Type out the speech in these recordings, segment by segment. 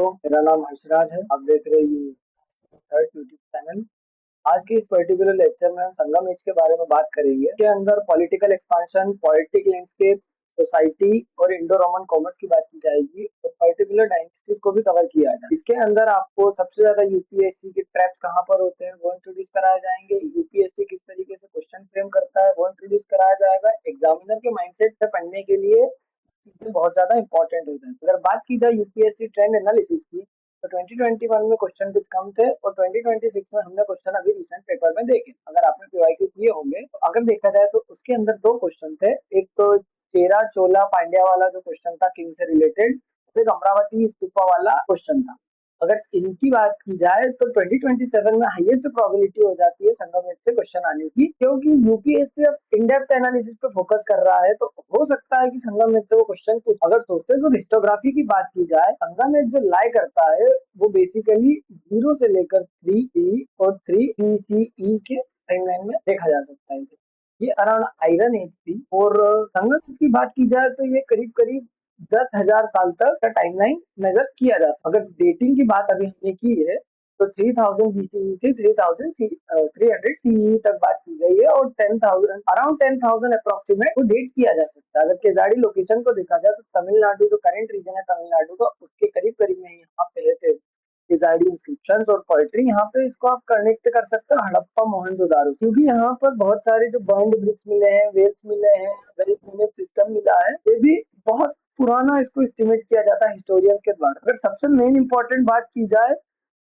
दोस्तों, मेरा नाम हर्षराज है। आप देख रहे हैं थर्ड यूट्यूब चैनल। आज के इस पर्टिकुलर लेक्चर में हम संगम एज के बारे में बात करेंगे। इसके अंदर political expansion, politic landscape, society और इंडो रोमन कॉमर्स की बात की जाएगी और पर्टिकुलर डायनेस्टीज को भी कवर किया जाए। इसके अंदर आपको सबसे ज्यादा यूपीएससी के ट्रैप्स कहाँ पर होते हैं वो इंट्रोड्यूस कराया जाएंगे। यूपीएससी किस तरीके से क्वेश्चन फ्रेम करता है वो इंट्रोड्यूस कराया जाएगा। एग्जामिनर के माइंडसेट से पढ़ने के लिए चीजें बहुत ज्यादा इंपॉर्टेंट हो जाए। अगर बात की जाए यूपीएससी ट्रेंड एनालिसिस की, तो 2021 में क्वेश्चन कुछ कम थे और 2026 में हमने क्वेश्चन अभी रिसेंट पेपर में देखे। अगर आपने पीवाईक्यू किए होंगे तो अगर देखा जाए तो उसके अंदर दो क्वेश्चन थे। एक तो चेरा चोला पांड्या वाला जो क्वेश्चन था किंग से रिलेटेड, फिर अमरावती स्तूपा वाला क्वेश्चन था। अगर इनकी बात की जाए तो 2027 में हाईएस्ट प्रोबेबिलिटी हो जाती है संगम से क्वेश्चन आने की, क्योंकि यूपीएससी अब इन डेप्थ एनालिसिस पे फोकस कर रहा है। तो हो सकता है कि संगम से वो क्वेश्चन कुछ अगर सोर्सेज और हिस्टोग्राफी की बात की जाए, संगम जो लाई करता है वो बेसिकली 0 से लेकर 3E और 3BCE के टाइमलाइन में देखा जा सकता है। ये अराउंड आयरन एज थी। और संगम की बात की जाए तो ये करीब करीब 10,000 साल तक का टाइमलाइन मेजर किया जा सकता है। अगर डेटिंग की बात अभी हमने की है तो 3000 बीसीई से 3,300 सीई तक बात की गई है और 10,000 अराउंड 10,000 अप्रोक्सीमेट को डेट किया जा सकता है। अगर केजाड़ी लोकेशन को देखा जाए तो तमिलनाडु जो करेंट रीजन है तमिलनाडु का, उसके करीब करीब में यहाँ पे थे केजाड़ी इंस्क्रिप्शंस और पोएट्री। यहाँ पे इसको आप कनेक्ट कर सकते हो हड़प्पा मोहनजोदारो, क्योंकि यहाँ पर बहुत सारे जो बर्न्ड ब्रिक्स मिले हैं, वेल्स मिले हैं, वेल मैनेज सिस्टम मिला है। ये भी बहुत पुराना इसको एस्टिमेट किया जाता है हिस्टोरियंस के द्वारा। अगर सबसे मेन इंपॉर्टेंट बात की जाए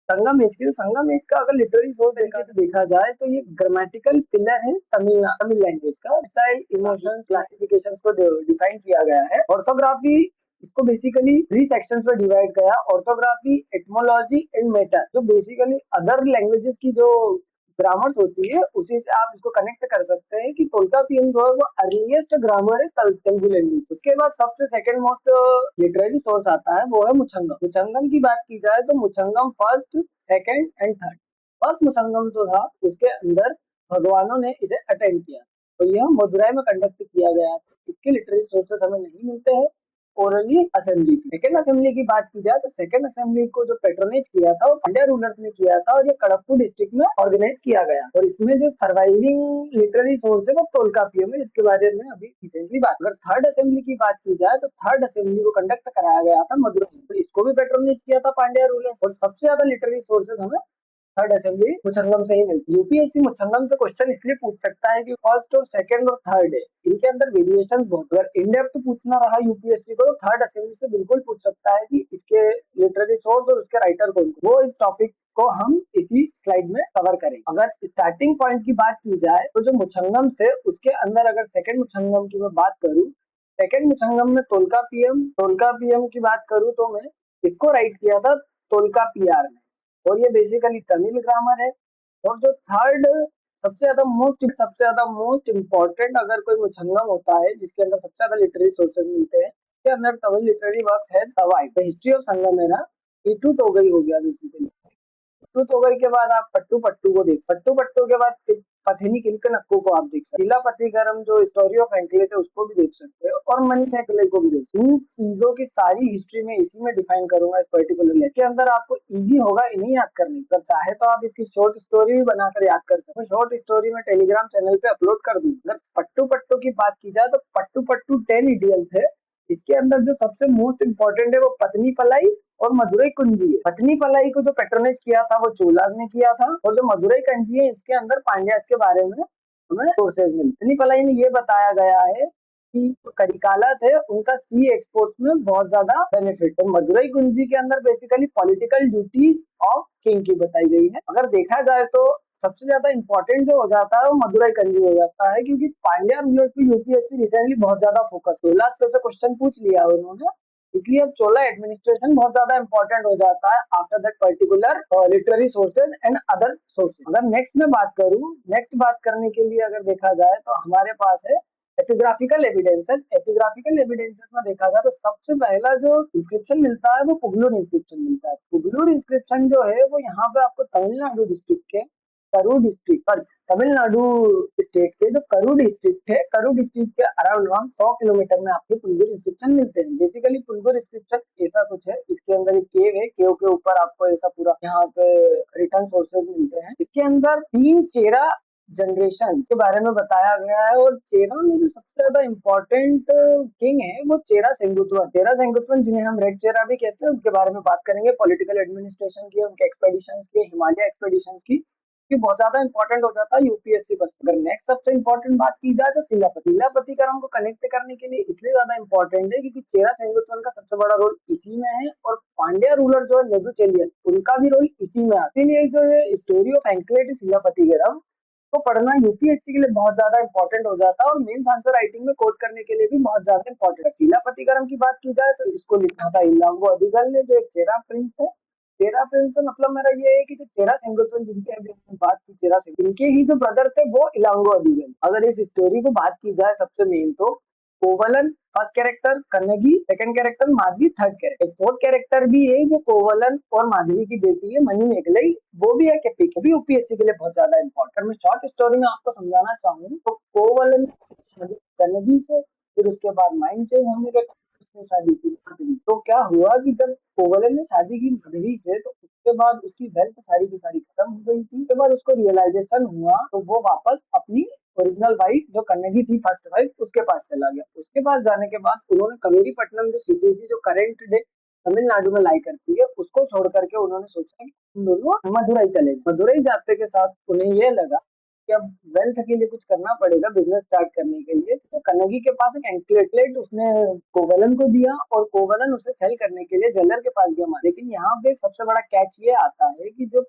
संगम एज की, तो संगम एज का अगर लिटरेरी सोर्स तरीके से देखा जाए तो ये ग्रामेटिकल पिलर है तमिल लैंग्वेज का। स्टाइल, इमोशन, क्लासिफिकेशंस को डिफाइन किया गया है। ऑर्थोग्राफी इसको बेसिकली 3 सेक्शंस में डिवाइड गया। ऑर्थोग्राफी, एटमोलॉजी एंड मेटा, जो बेसिकली अदर लैंग्वेजेस की जो ग्रामर्स होती है उसी से आप इसको कनेक्ट कर सकते हैं कि टोल्कापियन जो है वो अर्लीस्ट ग्रामर है तेलुगु लैंग्वेज। उसके बाद सबसे सेकंड मोस्ट लिटरेरी सोर्स आता है वो है मुचंगम। मुचंगम की बात की जाए तो Muchangam first, second and third. First Muchangam जो था उसके अंदर भगवानों ने इसे अटेंड किया, तो यह मदुरई में कंडक्ट किया गया था। इसके लिटरेरी सोर्सेस हमें नहीं मिलते हैं। ओरली असेंबली, सेकेंड असेंबली की बात की जाए तो सेकेंड असेंबली को जो पेट्रोनेज किया था वो पांड्या रूलर्स ने किया था और ये कड़प्पू डिस्ट्रिक्ट में ऑर्गेनाइज किया गया। और इसमें जो सर्वाइविंग लिटरेरी सोर्स है वो तोलकापियम है, इसके बारे में अभी रिसेंटली बात। अगर थर्ड असेंबली की बात की जाए तो थर्ड असेंबली को कंडक्ट कराया गया था मदुरई, तो इसको भी पेट्रोनेज किया था पांड्या रूलर्स। और सबसे ज्यादा लिटरेरी सोर्सेज हमें थर्ड असेंबली मुचंगम से ही मिलती है। यूपीएससी मुचंगम से क्वेश्चन इसलिए पूछ सकता है कि फर्स्ट और सेकंड और थर्ड है, इनके अंदर वेरिएशन बहुत। अगर इन डेप्थ पूछना रहा यूपीएससी को तो थर्ड असेंबली से बिल्कुल पूछ सकता है कि इसके लिटरेरी सोर्स और उसके राइटर कौन। वो इस टॉपिक को हम इसी स्लाइड में कवर करें। अगर स्टार्टिंग पॉइंट की बात की जाए तो जो मुचंगम थे उसके अंदर अगर सेकंड मुचंगम की मैं बात करूं, सेकंड मुचंगम में तोल्कापियम की बात करूं तो मैं इसको राइट किया था तोल्कापियार में, और ये बेसिकली तमिल ग्रामर है। और जो थर्ड सबसे ज्यादा मोस्ट इम्पोर्टेंट अगर कोई मुचंगम होता है जिसके अंदर सबसे ज्यादा लिटरेरी सोर्सेज मिलते हैं, इसके अंदर तमिल लिटरेरी वर्क्स है तवाई, द हिस्ट्री ऑफ संगम है ना। इटू टोगई हो गया बेसिकली। पट्टू तोगई के बाद आप पट्टू पट्टू को देख, पट्टू पट्टू के बाद पथिनी किलकनक्कू को आप देख सकते, शिलापतिगरम जो स्टोरी ऑफ एंकलेट है उसको भी देख सकते हो, और मणिमेखले को भी देख सकते हो। इन चीजों की सारी हिस्ट्री में इसी में डिफाइन करूंगा इस पर्टिकुलर लेक्चर के अंदर। आपको इजी होगा इन्हीं याद करने पर, चाहे तो आप इसकी शॉर्ट स्टोरी भी बनाकर याद कर सकते हो। शॉर्ट स्टोरी में टेलीग्राम चैनल पे अपलोड कर दूं। अगर पट्टू पट्टू की बात की जाए तो पट्टू पट्टू 10 इडियल्स है। इसके अंदर जो सबसे मोस्ट इंपॉर्टेंट है वो पत्नी पलाई और मदुरई कुंजी है। पत्नी पलाई को जो पेट्रोनेज किया था वो चोलाज ने किया था, और जो मदुरई कंजी है इसके अंदर पांड्या के बारे में हमें सोर्सेज मिले। पत्नी पलाई में ये बताया गया है कि करिकाला थे उनका सी एक्सपोर्ट्स में बहुत ज्यादा बेनिफिट, और मदुरई कुंजी के अंदर basically political duties of king की बताई गई है। अगर देखा जाए तो सबसे ज्यादा इंपॉर्टेंट जो हो जाता है वो मदुरई कंजी हो जाता है, क्योंकि पांड्या रूलर्स पे यूपीएससी रिसेंटली बहुत ज्यादा फोकस, 16 पे से क्वेश्चन पूछ लिया उन्होंने, इसलिए अब चोला एडमिनिस्ट्रेशन बहुत ज्यादा इंपॉर्टेंट हो जाता है after that particular literary sources and other sources. अगर नेक्स्ट में बात करूं, नेक्स्ट बात करने के लिए अगर देखा जाए तो हमारे पास है एपिग्राफिकल एविडेंसेस। एपिग्राफिकल एविडेंसेस में देखा जाए तो सबसे पहला जो इंस्क्रिप्शन मिलता है वो पुगलूर इंस्क्रिप्शन मिलता है। पुगलूर इंस्क्रिप्शन जो है वो यहाँ पे आपको तमिलनाडु डिस्ट्रिक्ट के करूर डिस्ट्रिक्ट पर तमिलनाडु स्टेट के जो करूर डिस्ट्रिक्ट है, करूर डिस्ट्रिक्ट के अराउंड 100 किलोमीटर में आपके पुलगुर इंस्क्रिप्शन मिलते हैं। बेसिकली पुलगुर इंस्क्रिप्शन ऐसा कुछ है, इसके अंदर एक केव है, केव के ऊपर आपको ऐसा पूरा यहाँ पे रिटर्न सोर्सेज मिलते हैं। इसके अंदर 3 चेरा जनरेशन के बारे में बताया गया है, और चेरा में जो सबसे ज्यादा इम्पोर्टेंट किंग है वो चेरा सेंगुतवन, जिन्हें हम रेड चेरा भी कहते हैं, उनके बारे में बात करेंगे। पॉलिटिकल एडमिनिस्ट्रेशन की, उनके एक्सपेडिशन की, हिमालय एक्सपेडिशन की, कि बहुत ज्यादा इंपॉर्टेंट हो जाता है यूपीएससी बस। अगर नेक्स्ट सबसे इंपॉर्टेंट बात की जाए तो शिलापति का हमको कनेक्ट करने के लिए इसलिए ज्यादा इंपॉर्टेंट है क्योंकि चेरा सेंगुतवन का सबसे बड़ा रोल इसी में है, और पांड्या रूलर जो है नेदुचेलियन, उनका भी रोल इसी में आता है। इसीलिए जो ये स्टोरी ऑफ एंक्लेट शिलापति को पढ़ना यूपीएससी के लिए बहुत ज्यादा इंपॉर्टेंट हो जाता है, और मेंस आंसर राइटिंग में कोड करने के लिए भी बहुत ज्यादा इंपॉर्टेंट है। शिलापतिगरम की बात की जाए तो इसको लिखा था इलांगो अदिगल ने, जो एक चेरा प्रिंस है। चेरा प्रिंस से मतलब मेरा ये है कि जो चेरा सेंगुतवन जिनके अभी हमने बात की, चेरा सिंह, इनके ही जो ब्रदर थे वो इलांगो अदिगल। अगर इस स्टोरी को बात की जाए सबसे मेन तो Kovalan first character, Kannagi second character, Madhavi third character, fourth character भी है जो कोवलन और माधवी की बेटी है मनी मेघलई, वो भी है कैपिक, भी यूपीएससी के लिए बहुत ज्यादा इंपॉर्टेंट। मैं शॉर्ट स्टोरी में आपको समझाना चाहूँ तो कोवलन कन्नगी से, फिर उसके बाद माइंड चेंज होने के उसने शादी की माधवी। तो क्या हुआ कि जब कोवलन ने शादी की माधवी से, तो उसके बाद उसकी वेल्थ सारी की सारी खत्म हो गई थी। उसके बाद उसको रियलाइजेशन हुआ, तो वो वापस अपनी ओरिजिनल वाइफ जो कन्नगी थी, फर्स्ट वाइफ, उसके पास चला गया। उसके पास जाने के बाद उन्होंने कवेरीपट्टनम जो सिटी थी, जो करेंट डे तमिलनाडु में लाई करती है, उसको छोड़ करके उन्होंने सोचा कि हम दोनों मदुरई चले जाएं। मदुरई जाते के साथ उन्हें यह लगा कि अब वेल्थ के लिए कुछ करना पड़ेगा, बिजनेस स्टार्ट करने के लिए। तो कन्नगी के पास एक एंकलेट उसने कोवलन को दिया, और कोवलन उसे सेल करने के लिए ज्वेलर के पास गया। लेकिन यहाँ पे एक सबसे बड़ा कैच ये आता है कि जो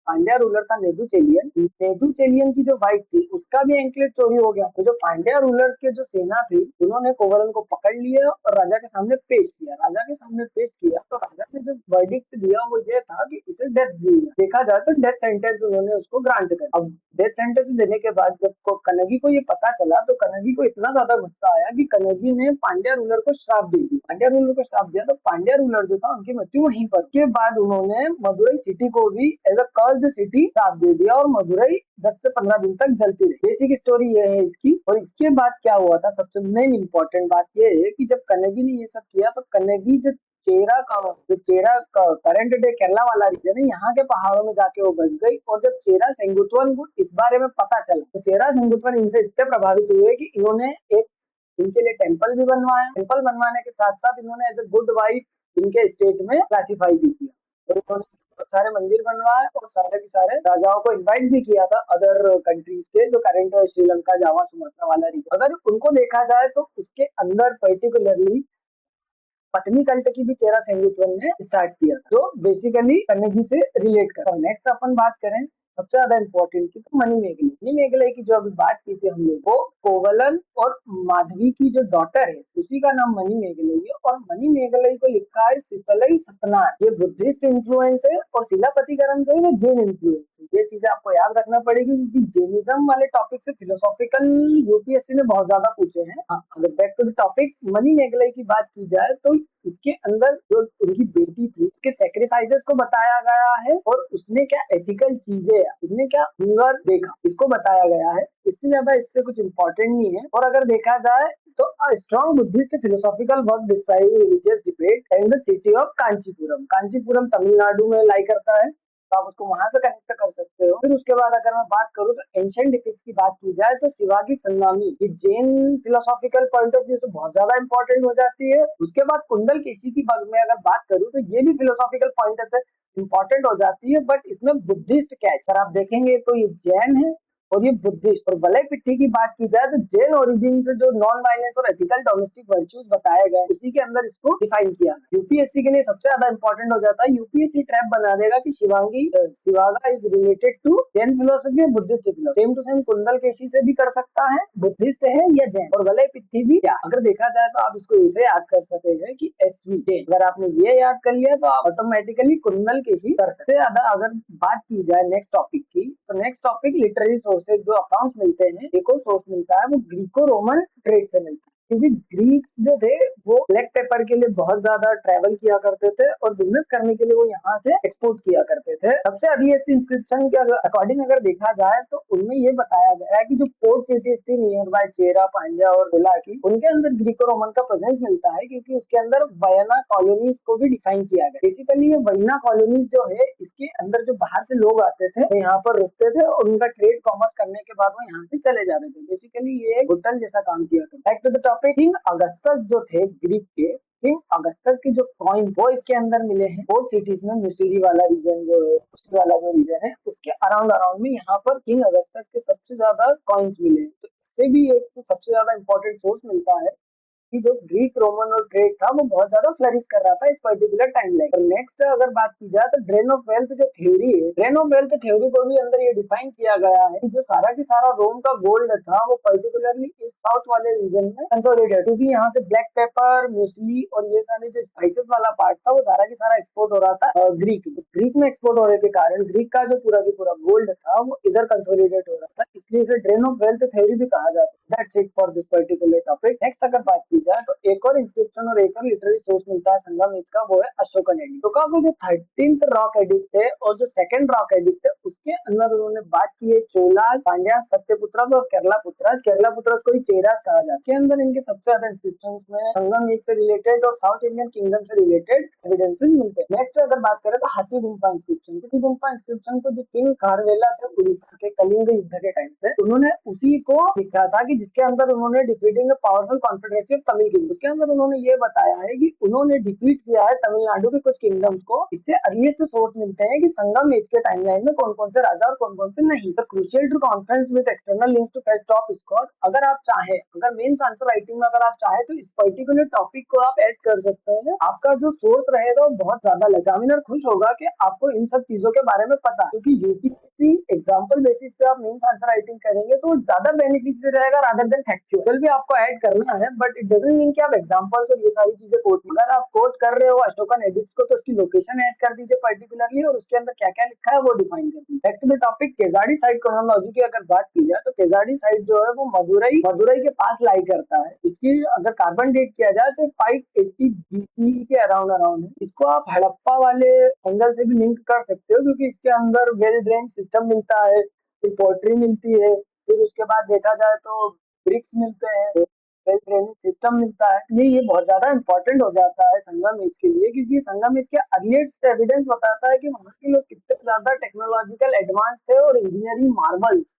पांड्या रूलर था नेदुचेलियन की जो वाइफ थी, उसका भी एंकलेट चोरी हो गया। तो जो पांड्या रूलर्स के जो सेना थी, उन्होंने कोवलन को पकड़ लिया और राजा के सामने पेश किया। तो राजा ने जो वर्डिक्ट दिया वो ये था कि इसे डेथ दी है। देखा जाए तो डेथ सेंटेंस उन्होंने उसको ग्रांट कर। अब डेथ सेंटेंस देने के बाद जब कन्नगी को ये पता चला, तो कन्नगी को इतना ज्यादा गुस्सा आया कि कन्नगी ने पांड्या रूलर को श्राप दे दिया। पांड्या रूलर को श्राप दिया तो पांड्या रूलर जो था उनकी मृत्यु वहीं पर। के बाद उन्होंने मदुरई सिटी को भी एज अ कर्स्ड सिटी श्राप दे दिया, और मदुरई 10 से 15 दिन तक जलती रही। बेसिक स्टोरी ये है इसकी। और इसके बाद क्या हुआ था, सबसे मेन इंपॉर्टेंट बात ये है कि जब कन्नगी ने ये सब किया, तो कन्नगी चेरा का करंट डे केरला वाला रीजन है, यहाँ के पहाड़ों में जाके वो बस गई। और जब चेरा सेंगुतवन को इस बारे में पता चला, तो चेरा सेंगुतवन इनसे इतने प्रभावित हुए कि इन्होंने एक इनके लिए टेम्पल भी बनवाया। टेम्पल बनवाने के साथ साथ इन्होंने एज ए गुड वाइफ इनके स्टेट में क्लासीफाई भी किया। तो इन्होंने बहुत सारे मंदिर बनवाए, और सारे के सारे राजाओं को इनवाइट भी किया था, अदर कंट्रीज के, जो करंट श्रीलंका, जावा, सुमात्रा वाला रीजन। अगर उनको देखा जाए तो उसके अंदर पर्टिकुलरली पत्नी कल्ट की भी चेरा सेंगुतवन ने स्टार्ट किया, जो बेसिकली कन्नगी से रिलेट कर। नेक्स्ट अपन बात करें सबसे ज्यादा इंपॉर्टेंट की, तो मनी मेघले की जो अभी बात की थी हम लोग, वो कोवलन और माधवी की जो डॉटर है, उसी का नाम मनी मेघले है। और मनी मेघले को लिखा है सितलई सतनार। ये बुद्धिस्ट इन्फ्लुएंस है, और शिलापतिगरम जो है वो जैन इन्फ्लुएंस है। ये चीजें आपको याद रखना पड़ेगी, क्योंकि जैनिज्म वाले टॉपिक से फिलोसॉफिकल यूपीएससी ने बहुत ज्यादा पूछे हैं। हाँ, अगर back to the topic Manimekalai की बात की जाए, तो इसके अंदर जो उनकी बेटी थी, उसके सेक्रीफाइसेस को बताया गया है, और उसने क्या एथिकल चीजें, उसने क्या हुनर देखा, इसको बताया गया है। इससे ज्यादा इससे कुछ इंपॉर्टेंट नहीं है। और अगर देखा जाए तो a strong Buddhist philosophical work describing religious debate in the city of Kanchipuram. Kanchipuram Tamil Nadu में लाई करता है, तो आप उसको वहां से कनेक्ट कर सकते हो। फिर उसके बाद अगर मैं बात करूँ तो एंशिएंट इपिक्स की बात की जाए, तो शिवाजी संगामी ये Jain philosophical point of view से बहुत ज्यादा इंपॉर्टेंट हो जाती है। उसके बाद कुंडल केसी की बात में अगर बात करूँ, तो ये भी फिलोसॉफिकल पॉइंट से इंपॉर्टेंट हो जाती है, बट इसमें बुद्धिस्ट कैच अगर आप देखेंगे तो ये जैन है और ये बुद्धिस्ट। और वलय पिट्ठी की बात की जाए तो जैन ओरिजिन से जो नॉन वायलेंस और एथिकल डोमेस्टिक वर्च्यूज बताए गए, उसी के अंदर इसको डिफाइन किया। यूपीएससी के लिए सबसे ज्यादा इंपॉर्टेंट हो जाता है, यूपीएससी ट्रैप बना देगा कि Sivaga is related to Jain philosophy और Buddhist philosophy. Same to same Kundal Keshi से भी कर सकता है, बुद्धिस्ट है या जैन। और वलय पिट्ठी भी क्या, अगर देखा जाए तो आप इसको ऐसे याद कर सकते हैं कि एसवी जैन। अगर आपने ये याद कर लिया तो आप ऑटोमेटिकली कुंडल केशी कर सकते हैं। अगर बात की जाए नेक्स्ट टॉपिक की, तो नेक्स्ट टॉपिक लिटरेरी सोर्सेज जो अकाउंट्स मिलते हैं, एक और सोर्स मिलता है वो ग्रीको रोमन ट्रेड से मिलता है। क्योंकि ग्रीक्स जो थे वो ब्लैक पेपर के लिए बहुत ज्यादा ट्रेवल किया करते थे और बिजनेस करने के लिए वो यहाँ से एक्सपोर्ट किया करते थे। सबसे अर्लीस्ट इंस्क्रिप्शन के अकॉर्डिंग अगर देखा जाए तो उनमें ये बताया गया है कि जो पोर्ट सिटीज थी नियर बाय चेरा, पांड्या और गोला की, उनके अंदर ग्रीको रोमन का प्रेजेंस मिलता है, क्योंकि उसके अंदर वयना कॉलोनीज को भी डिफाइन किया गया। बेसिकली ये वयना कॉलोनीज जो है इसके अंदर जो बाहर से लोग आते थे वो यहाँ पर रुकते थे और उनका ट्रेड कॉमर्स करने के बाद वो यहाँ से चले जाते थे। बेसिकली ये एक होटल जैसा काम किया था। Back to the topic, king Augustus जो थे ग्रीक के, किंग अगस्टस की जो कॉइन वो इसके अंदर मिले हैं पोर्ट सिटीज में। म्यूसिली वाला रीजन जो है, म्यूसिली वाला जो रीजन है उसके अराउंड अराउंड में यहाँ पर किंग अगस्टस के सबसे ज्यादा कॉइन्स मिले हैं। तो इससे भी एक सबसे ज्यादा इंपॉर्टेंट सोर्स मिलता है कि जो ग्रीक रोमन और ट्रेड था वो बहुत ज्यादा फ्लरिश कर रहा था इस पर्टिकुलर टाइम लाइन। और नेक्स्ट अगर बात की जाए तो ड्रेन ऑफ वेल्थ जो थ्योरी है, ड्रेन ऑफ वेल्थ थ्योरी को भी अंदर ये डिफाइन किया गया है कि जो सारा की सारा रोम का गोल्ड था वो पर्टिकुलरली इस साउथ वाले रीजन में कंसोलिडेटेड, क्योंकि यहाँ से ब्लैक पेपर, म्यूसली और ये सारे जो स्पाइसेस वाला पार्ट था वो सारा की सारा एक्सपोर्ट हो रहा था ग्रीक में एक्सपोर्ट होने के कारण ग्रीक का जो पूरा की पूरा गोल्ड था वो इधर कंसोलिडेट हो रहा था, इसलिए इसे ड्रेन ऑफ वेल्थ थ्योरी भी कहा जाता है। That's it for this particular topic. Next अगर बात की जाए तो एक और इंस्क्रिप्शन और एक और लिटरेरी सोर्स मिलता है संगम एज का, वो है अशोकन एडिक्ट। अशोका को जो 13th रॉक एडिक्ट है और जो सेकंड रॉक एडिक्ट है उसके अंदर उन्होंने बात की है चोला, पांड्या, सत्यपुत्रा और केरला पुत्रस को ही चेरास कहा जाता है। इसके अंदर इनके सबसे ज्यादा इंस्क्रिप्शंस में संगम एज से रिलेटेड और साउथ इंडियन किंगडम से रिलेटेड एविडेंसेस मिलते हैं। नेक्स्ट अगर बात करें तो हाथी गुम्फा इंस्क्रिप्शन, हाथी गुम्फा इंस्क्रिप्शन को जो किंग खारवेला थे उड़ीसा के कलिंग युद्ध के टाइम पे उन्होंने उसी को लिखा था, कि जिसके अंदर उन्होंने defeating powerful confederacy of Tamil king, उसके अंदर उन्होंने ये बताया है कि उन्होंने डिफीट किया है तमिलनाडु के कुछ किंगडम्स को। इससे अर्लीस्ट सोर्स मिलते हैं कि संगम एज के टाइमलाइन में कौन कौन से राजा और कौन कौन से नहीं। तो crucial to conference with external links to fetch top score, अगर आप चाहे, अगर मेन आंसर राइटिंग में अगर आप चाहे तो इस पर्टिकुलर टॉपिक को आप ऐड कर सकते हैं। आपका जो सोर्स रहेगा वो बहुत ज्यादा, एग्जामिनर खुश होगा कि आपको इन सब चीजों के बारे में पता, क्योंकि यूपीएससी एग्जाम्पल बेसिस पे आप मेन आंसर राइटिंग करेंगे तो ज्यादा बेनिफिशियल रहेगा रादर देन फैक्चुअल। भी आपको ऐड करना है बट इट डजंट मीन कि आप एग्जांपल्स और ये सारी चीजें कोट, अगर आप कोट कर रहे हो अशोकन एडिक्ट्स को तो उसकी लोकेशन ऐड कर दीजिए पर्टिकुलरली और उसके अंदर क्या क्या लिखा है वो डिफाइन कर दीजिए। बैक टू द टॉपिक, केजाड़ी साइड क्रोनोलॉजी की अगर बात की जाए तो केजाड़ी साइड जो है वो मदुरई के पास लाई करता है। इसकी अगर कार्बन डेट किया जाए तो 580 बीसी के अराउंड अराउंड है। इसको आप हड़प्पा वाले एंगल से भी लिंक कर सकते हो, क्योंकि इसके अंदर वेल ड्रेन सिस्टम मिलता है, फिर पोल्ट्री मिलती है, फिर उसके बाद देखा जाए तो ब्रिक्स मिलते हैं, वेल ड्रेनेज सिस्टम मिलता है। इसलिए ये बहुत ज्यादा इंपॉर्टेंट हो जाता है संगम एज के लिए, क्योंकि संगम एज के अर्लीस्ट एविडेंस बताता है कि वहाँ के लोग कितने ज्यादा टेक्नोलॉजिकल एडवांस थे और इंजीनियरिंग मार्वल्स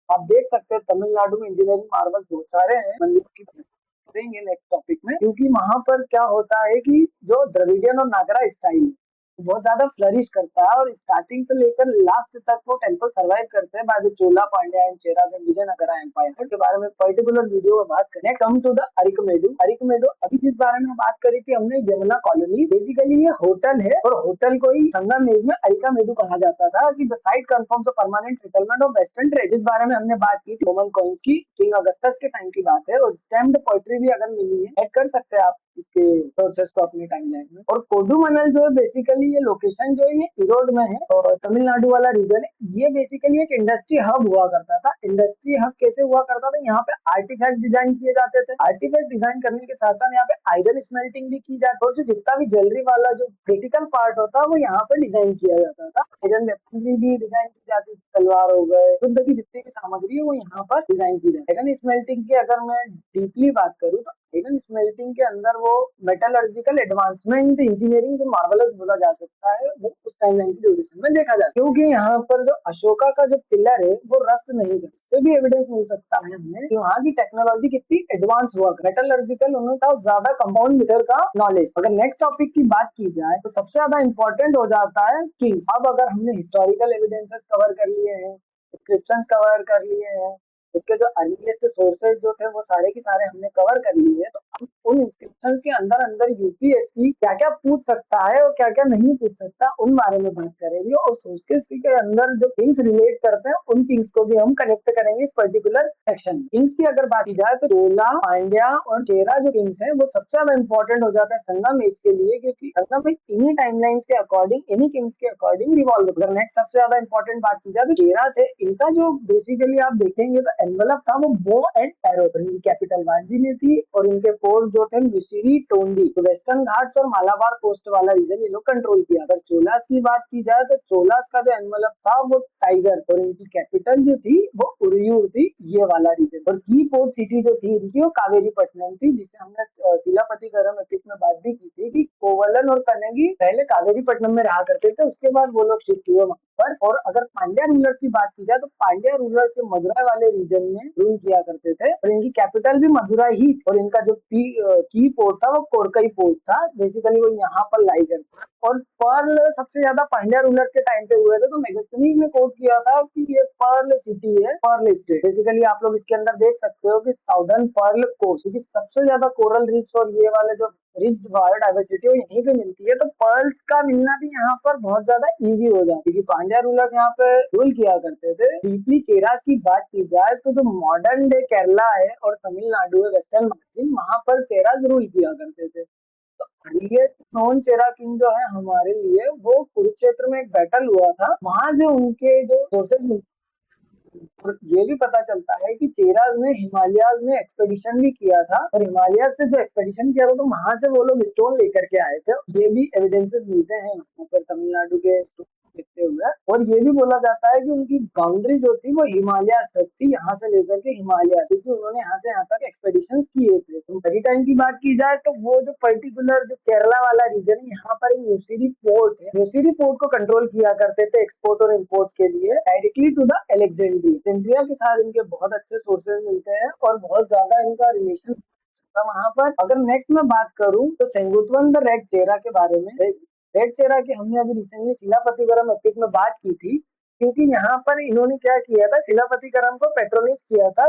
आप देख सकते हैं। तमिलनाडु में इंजीनियरिंग मार्वल्स बहुत सारे हैं, मंदिर की करेंगे नेक्स्ट टॉपिक में, क्योंकि वहां पर क्या होता है कि जो द्रविडियन और नागरा स्टाइल बहुत ज्यादा फ्लरिश करता है और स्टार्टिंग से लेकर लास्ट तक वो टेम्पल सर्वाइव करते हैं by the Chola, Pandya and Cheras and Vijayanagara empire के बारे में पर्टिकुलर वीडियो में बात करें। Next come to the Arikamedu. अभी जिस बारे में बात करी थी हमने यमुना कॉलोनी, बेसिकली ये होटल है और होटल को ही संगम एज में अरिकामेडू कहा जाता था, कि the site confirms a permanent settlement of western trade. जिस बारे में हमने बात की रोमन कॉइन्स की, किंग अगस्टस के टाइम की बात है, और स्टैम्प्ड पोएट्री भी अगर मिली है ऐड कर सकते हैं आप इसके सोर्सेस को अपने टाइमलाइन में। और कोडुमनल जो है बेसिकली ये लोकेशन जो है ये इरोड में है और तमिलनाडु वाला रीजन है। ये बेसिकली एक इंडस्ट्री हब हुआ करता था। इंडस्ट्री हब कैसे हुआ करता था, यहाँ पे आर्टिफैक्ट डिजाइन किए जाते थे। आर्टिफैक्ट डिजाइन करने के साथ साथ यहाँ पे आयरन स्मेल्टिंग भी की जाती, और जो जितना भी ज्वेलरी वाला जो क्रिटिकल पार्ट होता है वो यहाँ पर डिजाइन किया जाता था। आयरन वेपनरी भी डिजाइन की जाती थी, तलवार हो गए, युद्ध की जितनी भी सामग्री है वो यहाँ पर डिजाइन की जाती है। आयरन स्मेल्टिंग की अगर मैं डीपली बात करूँ तो आयरन स्मेल्टिंग के अंदर वो मेटलर्जिकल एडवांसमेंट इंजीनियरिंग जो मार्वलस बोला जा सकता है वो उस टाइमलाइन की ड्यूरेशन में देखा जा सकता है, क्योंकि यहाँ पर जो अशोका का जो पिलर है वो रस्ट नहीं कर, इससे भी एविडेंस मिल सकता है हमें कि वहाँ की टेक्नोलॉजी कितनी एडवांस हुआ, मेटलर्जिकल उन्होंने था ज्यादा कंपाउंड मीटर का नॉलेज। अगर नेक्स्ट टॉपिक की बात की जाए तो सबसे ज्यादा इंपॉर्टेंट हो जाता है किंग। अब अगर हमने हिस्टोरिकल एविडेंसेस कवर कर लिए हैं, डिस्क्रिप्शन कवर कर लिए हैं, उसके जो अर्लीस्ट सोर्सेज जो थे वो सारे के सारे हमने कवर कर लिए, तो अब उन इंस्क्रिप्शंस के अंदर अंदर यूपीएससी क्या क्या पूछ सकता है और क्या क्या नहीं पूछ सकता उन बारे में बात करेंगे। और सोर्सेज के अंदर जो किंग्स रिलेट करते हैं उन किंग्स को भी हम कनेक्ट करेंगे इस पर्टिकुलर सेक्शन में। किंग्स की अगर बात की जाए तो चोला, पांड्या और चेरा जो किंग्स हैं वो सबसे ज्यादा इंपॉर्टेंट हो जाता है संगम एज के लिए, क्योंकि संगम एज इन्हीं टाइमलाइंस के अकॉर्डिंग, इन्हीं किंग्स के अकॉर्डिंग रिवॉल्व। अगर नेक्स्ट सबसे ज्यादा इंपॉर्टेंट बात की जाए तो चेरा थे, इनका जो बेसिकली आप देखेंगे तो एनवलप था वो बो एंड एरो था। इनकी कैपिटल वांजी में थी और इनके पोर्ट जो थे मिसिरी टोंडी, तो वेस्टर्न घाट्स और मालाबार कोस्ट वाला रीजन ये लोग कंट्रोल किया। अगर चोलास की बात की जाए तो चोलास का जो एनवलप था वो टाइगर और इनकी कैपिटल जो थी वो उरियूर थी, ये वाला रीजन। और की पोर्ट सिटी जो थी इनकी वो कावेरी पट्टनम थी, जिसे हमने शिलापतिगरम एपिक में बात भी की थी कि कोवलन और कनगी पहले कावेरी पट्टनम में रहा करते थे, उसके बाद वो लोग शिफ्ट हुए वहां पर। और अगर पांड्या रूलर्स की बात की जाए तो पांड्या रूलर्स मदुराई वाले रीजन में रूल किया करते थे और इनकी कैपिटल भी मदुराई ही थी। और इनका जो की पोर्ट था वो कोरकई पोर्ट था, बेसिकली वो यहाँ पर लाई करता। और पर्ल सबसे ज्यादा पांड्या रूलर्स के टाइम पे हुए थे, तो मेगास्थनीज ने कोट किया था कि ये पर्ल सिटी है, पर्ल स्टेट। बेसिकली आप लोग इसके अंदर देख सकते हो कि साउदर्न पर्ल कोस्ट, क्योंकि सबसे ज्यादा कोरल रीफ्स और ये वाले जो रिच्ड बायोडाइवर्सिटी वो यहीं पे मिलती है, तो पर्ल्स का मिलना भी यहाँ पर बहुत ज्यादा इजी हो जाता है, क्योंकि पांड्या रूलर्स यहाँ पे रूल किया करते थे। डीपली चेरास की बात की जाए तो जो मॉडर्न डे केरला है और तमिलनाडु है, वेस्टर्न मार्जिन, वहां पर चेरास रूल किया करते थे। तो अर्लीस्ट नॉन चेरा किंग जो है हमारे लिए वो कुरुक्षेत्र में एक बैटल हुआ था, वहां से उनके जो सोर्सेज, और ये भी पता चलता है कि चेराज ने हिमालयाज में एक्सपेडिशन भी किया था, और हिमालयाज से जो एक्सपेडिशन किया था तो वहां से वो लोग स्टोन लेकर के आए थे। ये भी एविडेंसेस मिलते हैं वहां पर तमिलनाडु के स्टोन देखते हुए। और ये भी बोला जाता है कि उनकी बाउंड्री जो थी वो हिमालय तक थी, यहाँ से लेकर के हिमालय, क्योंकि उन्होंने यहाँ से यहाँ तक एक्सपेडिशन किए थे। तो मैरीटाइम की बात की जाए तो वो जो पर्टिकुलर जो केरला वाला रीजन है, यहाँ पर एक न्यूसिरी पोर्ट है, न्यूसिरी पोर्ट को कंट्रोल किया करते थे एक्सपोर्ट और इम्पोर्ट के लिए डायरेक्टली टू द अलेक्जेंड्रिया के साथ इनके बहुत अच्छे सोर्सेज मिलते हैं और बहुत ज्यादा इनका रिलेशन था वहां पर। अगर नेक्स्ट मैं बात करूं तो सेंगुतवन द रेड चेरा के बारे में। रेड चेरा की हमने अभी रिसेंटली शिलापतिगरम एपिक में बात की थी, क्योंकि यहाँ पर इन्होंने क्या किया था, शिलापतिगरम को पेट्रोनाइज किया था।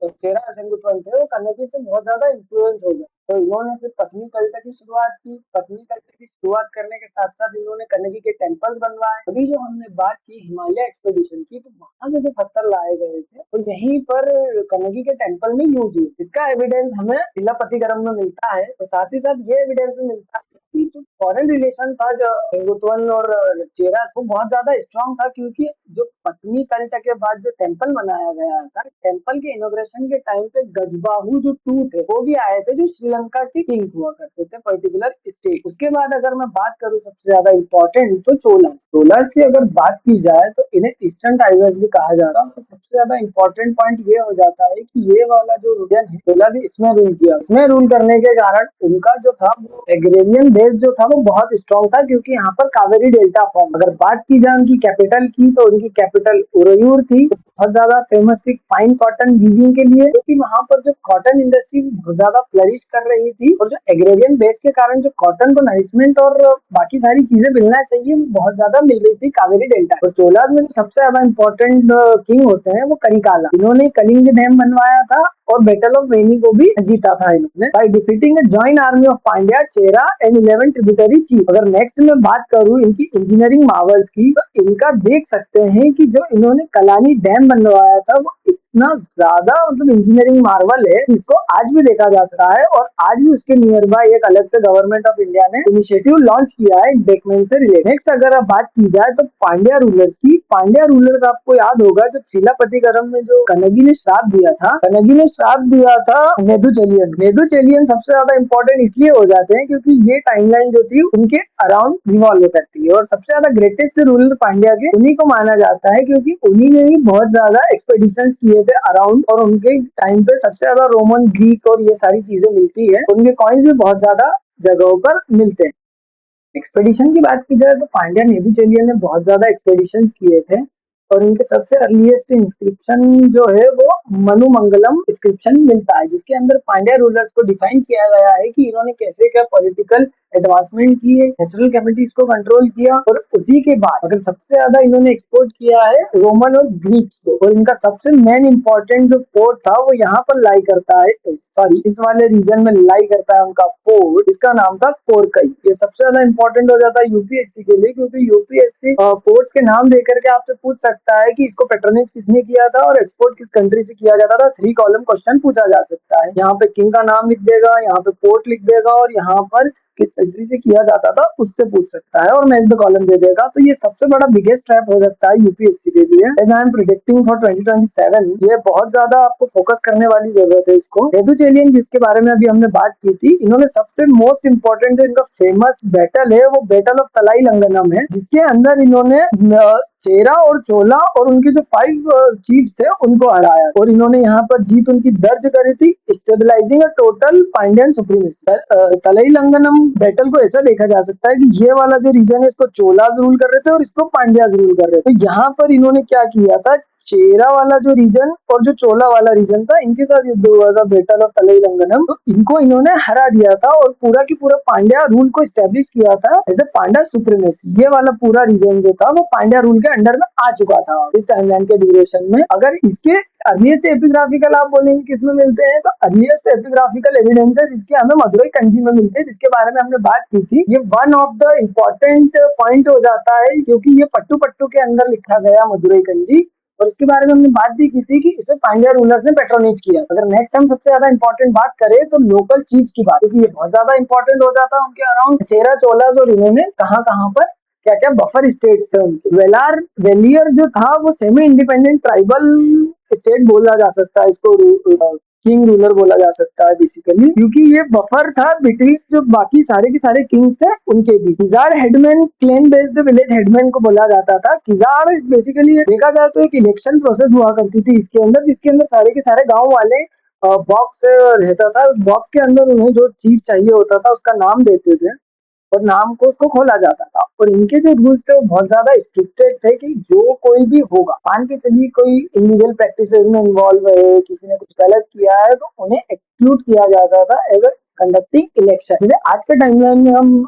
तो चेरा सेंगुतवन थे वो कन्नौजी से बहुत ज्यादा इन्फ्लुएंस हो गए, तो इन्होंने फिर पत्नी कल्ट की शुरुआत की। पत्नी कल्ट की शुरुआत करने के साथ साथ इन्होंने कन्नगी के टेम्पल्स बनवाए। अभी जो हमने बात की हिमालय एक्सपेडिशन की, तो वहां से जो पत्थर लाए गए थे तो यहीं पर कन्नगी के टेम्पल में यूज हुए। इसका एविडेंस हमें शिलापतिगरम में मिलता है, और साथ ही साथ ये एविडेंस भी मिलता है कि जो फॉरेन रिलेशन था जो सेंगुतवन और चेरा, वो बहुत ज्यादा स्ट्रांग था, क्योंकि जो पत्नी कल्ट के बाद जो टेम्पल बनाया गया था, टेम्पल के इनोग्रेशन के टाइम पे गजबाहू जो टू थे वो भी आए थे, जो श्रीलंका के किंग हुआ करते थे पर्टिकुलर स्टेट। उसके बाद अगर मैं बात करूं सबसे ज्यादा इंपॉर्टेंट तो चोलास। चोलास की अगर बात की जाए तो इन्हें ईस्टर्न टाइगर्स भी कहा जाता है। तो सबसे ज्यादा इंपॉर्टेंट पॉइंट ये हो जाता है कि ये वाला जो रीजन है चोलास इसमें रूल किया। इसमें रूल करने के कारण उनका जो था वो एग्रेरियन बेस जो था वो बहुत स्ट्रॉन्ग था, क्योंकि यहाँ पर कावेरी डेल्टा फॉर्म। अगर बात की जाए उनकी कैपिटल की तो उनकी कैपिटल उरयूर थी, बहुत ज्यादा फेमस थी फाइन कॉटन वीविंग के लिए, क्योंकि वहां पर जो कॉटन इंडस्ट्री बहुत ज्यादा फ्लरिश कर रही थी, और जो एग्रेरियन बेस के कारण जो कॉटन को नरिशमेंट और बाकी सारी चीजें मिलना चाहिए वो बहुत ज्यादा मिल रही थी कावेरी डेल्टा। और चोलास में जो सबसे ज्यादा इंपॉर्टेंट किंग होते हैं वो करिकाला, इन्होंने कलिंग डैम बनवाया था और बैटल ऑफ वेनी को भी जीता था इन्होंने by defeating a joint army of Pandya, Chera and 11 tributary chief. अगर नेक्स्ट में बात करूं इनकी इंजीनियरिंग मार्वल्स की, तो इनका देख सकते हैं कि जो इन्होंने कलानी डैम बनवाया था वो इतना ज्यादा मतलब इंजीनियरिंग मार्वल है, इसको आज भी देखा जा सकता है। और आज भी उसके नियर बाय एक अलग से गवर्नमेंट ऑफ इंडिया ने इनिशिएटिव लॉन्च किया है बेकमेन से रिलेटेड। नेक्स्ट अगर आप बात की जाए तो पांड्या रूलर्स की। पांड्या रूलर्स आपको याद होगा जब शिलापतिगरम में जो कन्नगी ने श्राप दिया था, कन्नगी ने श्राप दिया था नेदुचेलियन। नेदुचेलियन सबसे ज्यादा इंपॉर्टेंट इसलिए हो जाते हैं क्योंकि ये टाइमलाइन जो थी उनके अराउंड रिवॉल्व करती है, और सबसे ज्यादा ग्रेटेस्ट रूलर पांड्या के उन्हीं को माना जाता है, क्योंकि उन्हीं ने ही बहुत ज्यादा एक्सपेडिशंस किए थे अराउंड, और उनके टाइम पे सबसे ज्यादा रोमन, ग्रीक और ये सारी चीजें मिलती है। उनके कॉइन्स भी बहुत ज्यादा जगहों पर मिलते हैं। एक्सपेडिशन की बात की जाए तो पांड्या नेदुचेलियन ने बहुत ज्यादा एक्सपेडिशन किए थे, और इनके सबसे अर्लीस्ट इंस्क्रिप्शन जो है वो मनुमंगलम इंस्क्रिप्शन मिलता है, जिसके अंदर पांड्या रूलर्स को डिफाइन किया गया है कि इन्होंने कैसे क्या पॉलिटिकल एडवांसमेंट किए, नेचुरल कैपिटल्स को कंट्रोल किया, और उसी के बाद अगर सबसे ज्यादा इन्होंने एक्सपोर्ट किया है रोमन और ग्रीक्स को। और इनका सबसे मेन इंपॉर्टेंट जो पोर्ट था वो यहाँ पर लाई करता है, सॉरी इस वाले रीजन में लाई करता है उनका पोर्ट, जिसका नाम था कोरकई। ये सबसे ज्यादा इंपॉर्टेंट हो जाता है यूपीएससी के लिए, क्योंकि यूपीएससी पोर्ट्स के नाम देकर के आपसे पूछ सकता है कि इसको पेट्रोनेज किसने किया था और एक्सपोर्ट किस कंट्री से किया जाता था। 3 कॉलम क्वेश्चन पूछा जा सकता है। यहाँ पे किंग का नाम लिख देगा, यहाँ पे पोर्ट लिख देगा, और यहाँ पर किस कंट्री से किया जाता था उससे पूछ सकता है और मैच द कॉलम दे देगा। तो ये सबसे बड़ा बिगेस्ट ट्रैप हो सकता है यूपीएससी के लिए। As I am predicting for 2027 ये बहुत ज्यादा आपको फोकस करने वाली जरूरत है इसको। रेदुचेलियन जिसके बारे में अभी हमने बात की थी, इन्होंने सबसे मोस्ट इंपॉर्टेंट जो इनका फेमस बैटल है वो बैटल ऑफ तलाई लंगनम है, जिसके अंदर इन्होंने चेरा और चोला और उनके जो 5 चीफ्स थे उनको हराया और इन्होंने यहाँ पर जीत उनकी दर्ज करी थी, stabilising a total Pandyan supremacy. Talaiyalanganam battle को ऐसा देखा जा सकता है कि ये वाला जो रीजन है इसको चोलाज रूल कर रहे थे और इसको पांड्याज रूल कर रहे थे। तो यहाँ पर इन्होंने क्या किया था, चेरा वाला जो रीजन और जो चोला वाला रीजन था इनके साथ युद्ध हुआ था बैटल ऑफ तलाई लंगनम। तो इनको इन्होंने हरा दिया था और पूरा की पूरा पांड्या रूल को स्टैब्लिश किया था एज ए पांड्या सुप्रीमेसी। ये वाला पूरा रीजन जो था वो पांड्या रूल के अंडर में आ चुका था इस टाइमलाइन के ड्यूरेशन में। अगर इसके अर्लीस्ट एपिग्राफिकल आप बोलेंगे किसमें मिलते हैं, तो अर्लीस्ट एपिग्राफिकल एविडेंसेस इसके हमें मदुरई कंजी में मिलते हैं, जिसके बारे में हमने बात की थी। ये one of the important point हो जाता है क्योंकि ये पट्टू पट्टू के अंदर लिखा गया मदुरई कंजी और इसके बारे में हमने बात भी की थी कि इसे पांड्या रूलर्स ने पेट्रोनेज किया। अगर नेक्स्ट हम सबसे ज्यादा इंपॉर्टेंट बात करें तो लोकल चीफ्स की बात, क्योंकि ये बहुत ज्यादा इंपॉर्टेंट हो जाता है उनके अराउंड चेरा चोलास और इन्होंने कहाँ कहाँ पर क्या क्या बफर स्टेट्स थे उनके। वेलार वेलियर जो था वो सेमी इंडिपेंडेंट ट्राइबल स्टेट बोला जा सकता है इसको, किंग रूलर बोला जा सकता है बेसिकली, क्योंकि ये बफर था बिटवीन जो बाकी सारे के सारे किंग्स थे उनके भी। Kizhar headman clan based village headman को बोला जाता था। किजार बेसिकली देखा जाए तो एक इलेक्शन प्रोसेस हुआ करती थी इसके अंदर, जिसके अंदर सारे के सारे गांव वाले बॉक्स रहता था। उस बॉक्स के अंदर उन्हें जो चीज चाहिए होता था उसका नाम देते थे और नाम को उसको खोला जाता था। और इनके जो रूल्स थे वो बहुत ज्यादा स्ट्रिक्टेड थे कि जो कोई भी होगा, मान के चलिए कोई इलीगल प्रैक्टिसेस में इन्वॉल्व है, किसी ने कुछ गलत किया है, तो उन्हें एक्सक्लूड किया जाता था एज अ कंडक्टिंग इलेक्शन। जैसे आज के टाइमलाइन में हम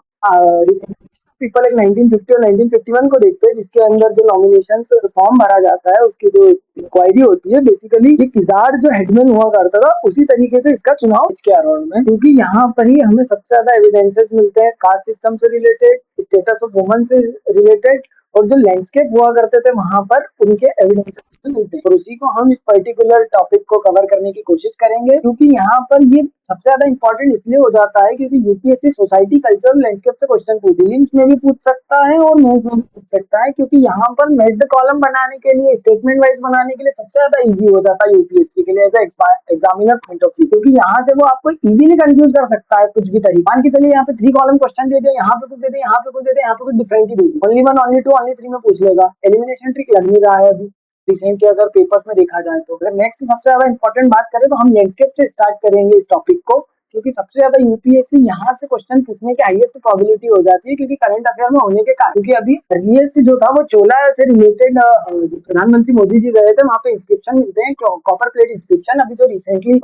पीपल एक 1950 और 1951 को देखते हैं, जिसके अंदर जो नॉमिनेशन फॉर्म भरा जाता है उसकी जो इंक्वायरी होती है, बेसिकली ये किजार जो हेडमैन हुआ करता था उसी तरीके से इसका चुनाव इसके अराउंड में, क्योंकि यहाँ पर ही हमें सबसे ज्यादा एविडेंसेस मिलते हैं कास्ट सिस्टम से रिलेटेड, स्टेटस ऑफ वुमन से रिलेटेड और जो लैंडस्केप हुआ करते थे वहां पर उनके एविडेंसेस मिलते हैं। और उसी को हम इस पर्टिकुलर टॉपिक को कवर करने की कोशिश करेंगे, क्योंकि यहाँ पर ये सबसे ज्यादा इंपॉर्टेंट इसलिए हो जाता है क्योंकि यूपीएससी सोसाइटी कल्चर लैंडस्केप से क्वेश्चन प्रीलिम्स में भी पूछ सकता है और मेंस में भी पूछ सकता है, क्योंकि यहाँ पर मैच द कॉलम बनाने के लिए, स्टेटमेंट वाइज बनाने के लिए सबसे ज्यादा इजी हो जाता है यूपीएससी के लिए as examiner point of view, क्योंकि यहाँ से वो आपको इजीली कंफ्यूज कर सकता है कुछ भी तरीका। मान के चलिए यहाँ पे 3 कॉलम क्वेश्चन दे दिया, यहाँ पे कुछ दे दे, यहाँ पे कुछ दे दे, यहाँ पे कुछ डिफरेंट ही दे दी, ओनली 1 ओनली 2 ओनली 3 में पूछ लेगा। एलिमिनेशन ट्रिक लग नहीं रहा है अभी रिसेंट के अगर पेपर्स में देखा जाए तो। अगर नेक्स्ट सबसे ज्यादा इंपॉर्टेंट बात करें तो हम लैंडस्केप से स्टार्ट करेंगे इस टॉपिक को, क्योंकि सबसे ज्यादा यूपीएससी यहाँ से क्वेश्चन पूछने की हाईएस्ट प्रोबेबिलिटी हो जाती है, क्योंकि करंट अफेयर में होने के कारण। क्योंकि अभी अर्लीस्ट जो था वो चोला से रिलेटेड, जो प्रधानमंत्री मोदी जी गए थे वहां पे इंस्क्रिप्शन मिलते हैं, कॉपर प्लेट इंस्क्रिप्शन, अभी जो रिसेंटली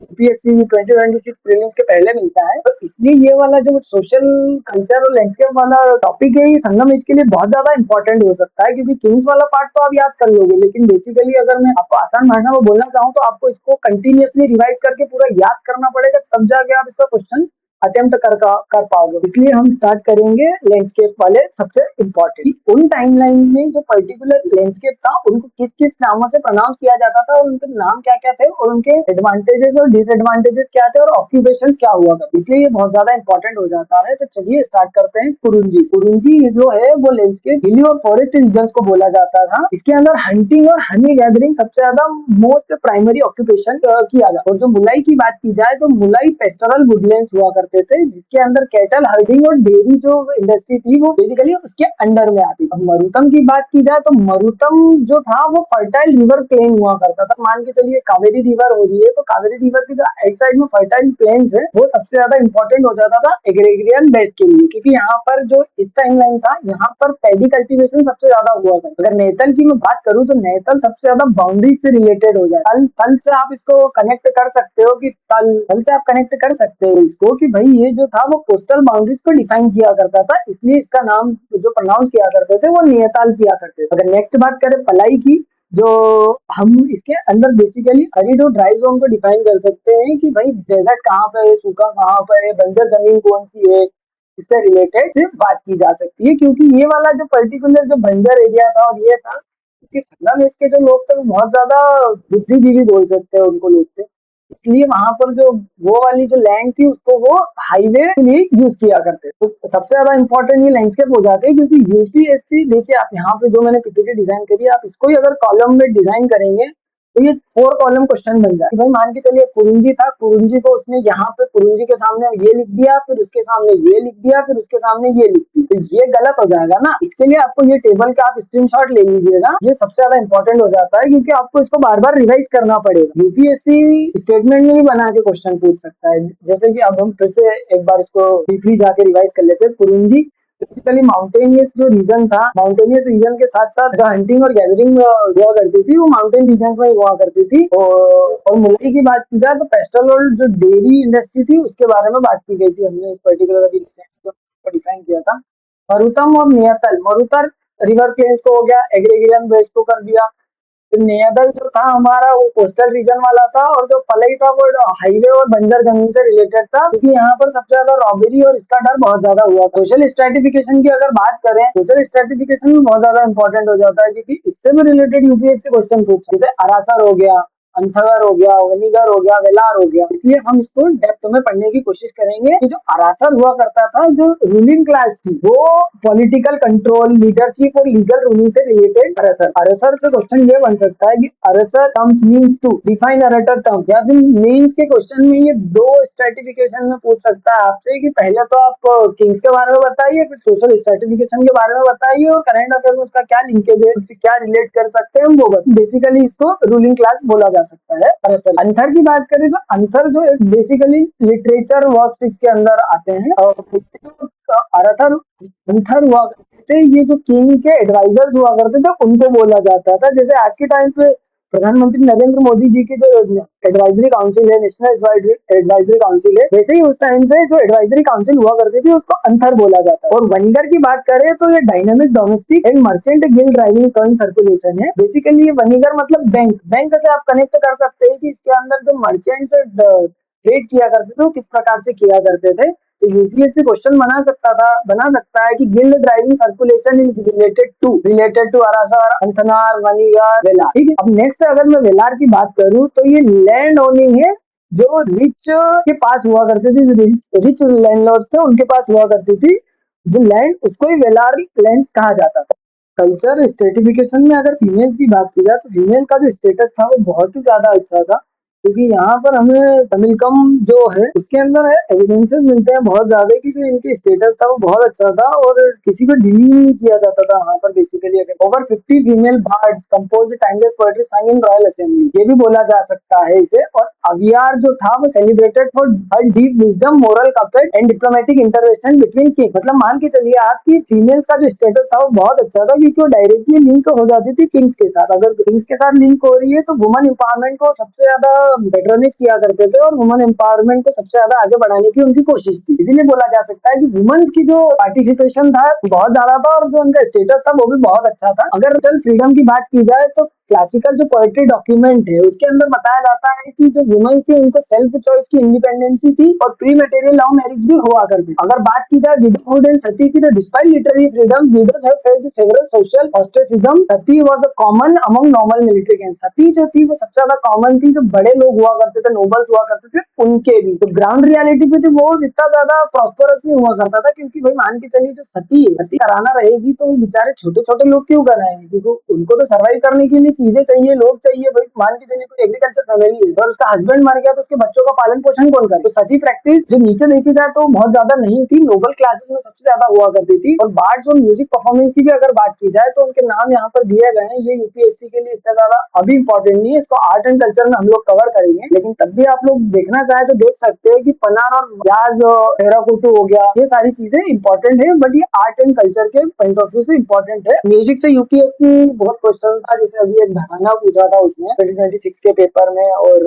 यूपीएससी 2026 प्रीलिम्स के पहले मिलता है। तो इसलिए ये वाला जो सोशल कल्चर और लैंडस्केप वाला टॉपिक है ये संगम एज के लिए बहुत ज्यादा इंपॉर्टेंट हो सकता है, क्योंकि किंग्स वाला पार्ट तो आप याद कर लोगे, लेकिन बेसिकली अगर मैं आपको आसान भाषा में बोलना चाहूँ तो आपको इसको कंटिन्यूअसली रिवाइज करके पूरा याद करना पड़ेगा, तब जाके आप इसका क्वेश्चन अटेम्प्ट कर पाओगे। इसलिए हम स्टार्ट करेंगे लैंडस्केप वाले सबसे इम्पोर्टेंट। उन टाइमलाइन में जो पर्टिकुलर लैंडस्केप था उनको किस किस नामों से प्रोनाउंस किया जाता था और उनके नाम क्या क्या थे और उनके एडवांटेजेस और डिसएडवांटेजेस क्या थे और ऑक्यूपेशन क्या हुआ करते, इसलिए ये बहुत ज्यादा इंपॉर्टेंट हो जाता है। तो चलिए स्टार्ट करते हैं। कुरुंजी कुरुंजी जो है वो लैंडस्केप हिली और फॉरेस्ट रीजन्स को बोला जाता था। इसके अंदर हंटिंग और हनी गैदरिंग सबसे ज्यादा मोस्ट प्राइमरी ऑक्यूपेशन किया जाता। और जो मुलाई की बात की जाए तो मुलाई पेस्टोरल वुडलैंड्स हुआ करते थे, जिसके अंदर कैटल हर्डिंग और डेयरी जो इंडस्ट्री थी वो बेसिकली उसके अंडर में आती थी। मरुतम की बात की जाए तो मरुतम जो था वो फर्टाइल रिवर प्लेन हुआ करता था। मान के चलिए कावेरी रिवर हो रही है तो कावेरी रिवर की जो एक साइड में फर्टाइल प्लेन्स है वो सबसे ज्यादा इंपॉर्टेंट हो जाता था एग्रेरियन बेस के लिए, क्योंकि यहाँ पर जो इस टाइमलाइन था यहाँ पर पैडी कल्टीवेशन सबसे ज्यादा हुआ था। अगर नेतल की मैं बात करूँ तो नेतल सबसे ज्यादा बाउंड्री से रिलेटेड हो जाए। तल से आप इसको कनेक्ट कर सकते हो कि तल से आप कनेक्ट कर सकते हो इसको कि भाई ये जो था वो कोस्टल बाउंड्रीज को डिफाइन किया करता था, इसलिए इसका नाम जो प्रोनाउंस किया करते थे वो नियताल किया करते थे। अगर नेक्स्ट बात करें पलाई की, जो हम इसके अंदर बेसिकली एरिड और ड्राई जोन को डिफाइन कर सकते हैं कि भाई डेजर्ट कहाँ पे है, सूखा कहाँ पे है, बंजर जमीन कौन सी है, इससे रिलेटेड सिर्फ बात की जा सकती है। क्योंकि ये वाला जो पर्टिकुलर जो बंजर एरिया था और ये था कि संगम एज के जो लोग थे वो बहुत ज्यादा बुद्धिजीवी बोल सकते हैं उनको लोग थे, इसलिए वहां पर जो वो वाली जो लैंड थी उसको वो हाईवे के लिए यूज किया करते। तो सबसे ज्यादा इंपॉर्टेंट ये लैंडस्केप हो जाते हैं, क्योंकि यूपीएससी देखिए आप यहाँ पे जो मैंने पीपीटी डिजाइन करी है, आप इसको ही अगर कॉलम में डिजाइन करेंगे तो ये 4 कॉलम क्वेश्चन बन जाए। भाई मान के चलिए कुरुंजी था, कुरुंजी को उसने यहाँ पे कुरुंजी के सामने ये लिख दिया, फिर उसके सामने ये लिख दिया, फिर उसके सामने ये लिख दिया, तो ये गलत हो जाएगा ना। इसके लिए आपको ये टेबल का आप स्क्रीनशॉट ले लीजिएगा, ये सबसे ज्यादा इंपॉर्टेंट हो जाता है, क्योंकि आपको इसको बार बार रिवाइज करना पड़ेगा। यूपीएससी स्टेटमेंट में भी बना के क्वेश्चन पूछ सकता है। जैसे कि अब हम फिर से एक बार इसको डीपली जाके रिवाइज कर लेते हैं। कुरुंजी बेसिकली माउंटेनियस जो रीजन था, माउंटेनियस रीजन के साथ साथ जो हंटिंग और गैदरिंग हुआ करती थी वो माउंटेन रीजन में हुआ करती थी। और मुंबई की बात की जाए तो पेस्टल और जो डेयरी इंडस्ट्री थी उसके बारे में बात की गई थी, हमने इस पर्टिकुलर अभी रिसेंट डिफाइन किया था। मरुतम और नियतल, मरुतर रिवर प्लेन्स को हो गया, एग्रीगेरियन बेस को कर दिया। तो नेदर जो था हमारा वो कोस्टल रीजन वाला था, और जो पलई था वो हाईवे और बंजर जमीन से रिलेटेड था, क्योंकि यहाँ पर सबसे ज्यादा रॉबरी और इसका डर बहुत ज्यादा हुआ। सोशल स्ट्रेटिफिकेशन की अगर बात करें, सोशल स्ट्रेटिफिकेशन भी बहुत ज्यादा इंपॉर्टेंट हो जाता है, क्योंकि इससे भी रिलेटेड यूपीएससी क्वेश्चन पूछता है। जैसे अरासर हो गया, अंथगर हो गया, वनीगर हो गया, वेलार हो गया। इसलिए हम इसको डेप्थ में पढ़ने की कोशिश करेंगे कि जो अरासर हुआ करता था, जो रूलिंग क्लास थी, वो पॉलिटिकल कंट्रोल, लीडरशिप और लीगल रूलिंग से रिलेटेड अरसर। अरसर से क्वेश्चन ये बन सकता है कि Arasar terms means to define अरेटर टर्म, या फिर मेंस के क्वेश्चन में ये 2 स्ट्रेटिफिकेशन में पूछ सकता है आपसे कि पहले तो आप किंग्स के बारे में बताइए, फिर सोशल स्ट्रेटिफिकेशन के बारे में बताइए, और करंट अफेयर में उसका क्या लिंकेज है, इससे क्या रिलेट कर सकते हैं वो बेसिकली इसको रूलिंग क्लास बोला जा सकता है अरसर। अंथर की बात करें तो अंथर जो एक बेसिकली लिटरेचर वर्क्स के अंदर आते हैं, और अरथर अंथर हुआ करते थे, ये जो किंग के एडवाइजर्स हुआ करते थे उनको बोला जाता था। जैसे आज के टाइम पे प्रधानमंत्री नरेंद्र मोदी जी की जो एडवाइजरी काउंसिल है, नेशनल एडवाइजरी काउंसिल है, वैसे ही उस टाइम पे जो एडवाइजरी काउंसिल हुआ करती थी उसको अंथर बोला जाता है। और वनीगर की बात करें तो ये dynamic domestic and merchant guild driving current circulation है। बेसिकली ये वनीगर मतलब बैंक, बैंक से आप कनेक्ट कर सकते हैं कि इसके अंदर जो मर्चेंट ट्रेड किया करते थे वो किस प्रकार से किया करते थे। तो यूपीएससी क्वेश्चन बना सकता है कि guild driving circulation is related to Arasar, Anthanar, Vanigar, Velar. ठीक है, अब नेक्स्ट अगर मैं वेलार की बात करूं तो ये लैंड ओनिंग है, जो रिच के पास हुआ करती थी, जो रिच लैंडलॉर्ड्स थे उनके पास हुआ करती थी जो लैंड, उसको ही वेलार लैंड्स कहा जाता था। कल्चर स्ट्रेटिफिकेशन में अगर फीमेल्स की बात की जाए तो फीमेल का जो स्टेटस था वो बहुत ही ज्यादा अच्छा था, क्योंकि यहाँ पर हमें तमिलकम जो है उसके अंदर एविडेंसेस मिलते हैं बहुत ज्यादा कि जो इनकी स्टेटस था वो बहुत अच्छा था, और किसी को डिलीव नहीं किया जाता था वहां पर। बेसिकली अगर over 50 female birds compose timeless poetry संग इन रॉयल असेंबली, ये भी बोला जा सकता है इसे। और अवियार जो था वो celebrated for her deep wisdom, moral कपेट and diplomatic intervention between king. मतलब मान के चलिए आपकी फीमेल्स का जो स्टेटस था वो बहुत अच्छा था, क्योंकि वो डायरेक्टली लिंक हो जाती थी किंग्स के साथ। अगर किंग्स के साथ लिंक हो रही है तो वुमन एम्पावरमेंट को सबसे ज्यादा पेट्रोनिज किया करते थे, और वुमन एम्पावरमेंट को सबसे ज्यादा आगे बढ़ाने की उनकी कोशिश थी। इसीलिए बोला जा सकता है कि वुमेन्स की जो पार्टिसिपेशन था बहुत ज्यादा था, और जो उनका स्टेटस था वो भी बहुत अच्छा था। अगर चल फ्रीडम की बात की जाए तो क्लासिकल जो पोएट्री डॉक्यूमेंट है उसके अंदर बताया जाता है कि जो वुमेन थी उनको सेल्फ चॉइस की इंडिपेंडेंसी थी, और प्री मेटेरियल लव मैरिज भी हुआ करती। अगर बात की जाए विडोहुड एंड सती की, तो despite literary freedom widows have faced several social ostracism, sati was a common among normal military camp. Sati जो थी वो सबसे ज्यादा कॉमन थी, जो बड़े लोग हुआ करते थे, नोबल्स हुआ करते थे, उनके भी। तो ग्राउंड रियलिटी पे तो वो इतना ज्यादा प्रॉस्परस नहीं हुआ करता था, क्योंकि भाई मान के चलिए जो सती है, सती कराना रहेगी तो बेचारे छोटे छोटे लोग क्यों कराएंगे, क्योंकि उनको तो सर्वाइव करने के लिए चीजें चाहिए, लोग चाहिए। भाई मान के चलिए कोई एग्रीकल्चर फैमिली है और उसका हस्बैंड मर गया तो उसके बच्चों का पालन पोषण कौन करे। तो सती प्रैक्टिस जो नीचे देखी जाए तो बहुत ज्यादा नहीं थी, नोबल क्लासेस में सबसे ज्यादा हुआ करती थी। और बार्ड्स और म्यूजिक परफॉर्मेंस की भी अगर बात की जाए तो उनके नाम यहाँ पर दिए गए हैं। ये यूपीएससी के लिए इतना ज्यादा अभी इंपॉर्टेंट नहीं है, इसको आर्ट एंड कल्चर में हम लोग कवर करेंगे, लेकिन तब भी आप लोग देखना चाहे तो देख सकते हैं कि पनार और व्याज, टेराकोटू हो गया, ये सारी चीजें इंपॉर्टेंट है, बट ये आर्ट एंड कल्चर के पॉइंट ऑफ व्यू से इंपॉर्टेंट है। म्यूजिक से यूपीएससी बहुत क्वेश्चन था, जैसे अभी एक घराना पूछा था उसने 2026 के पेपर में, और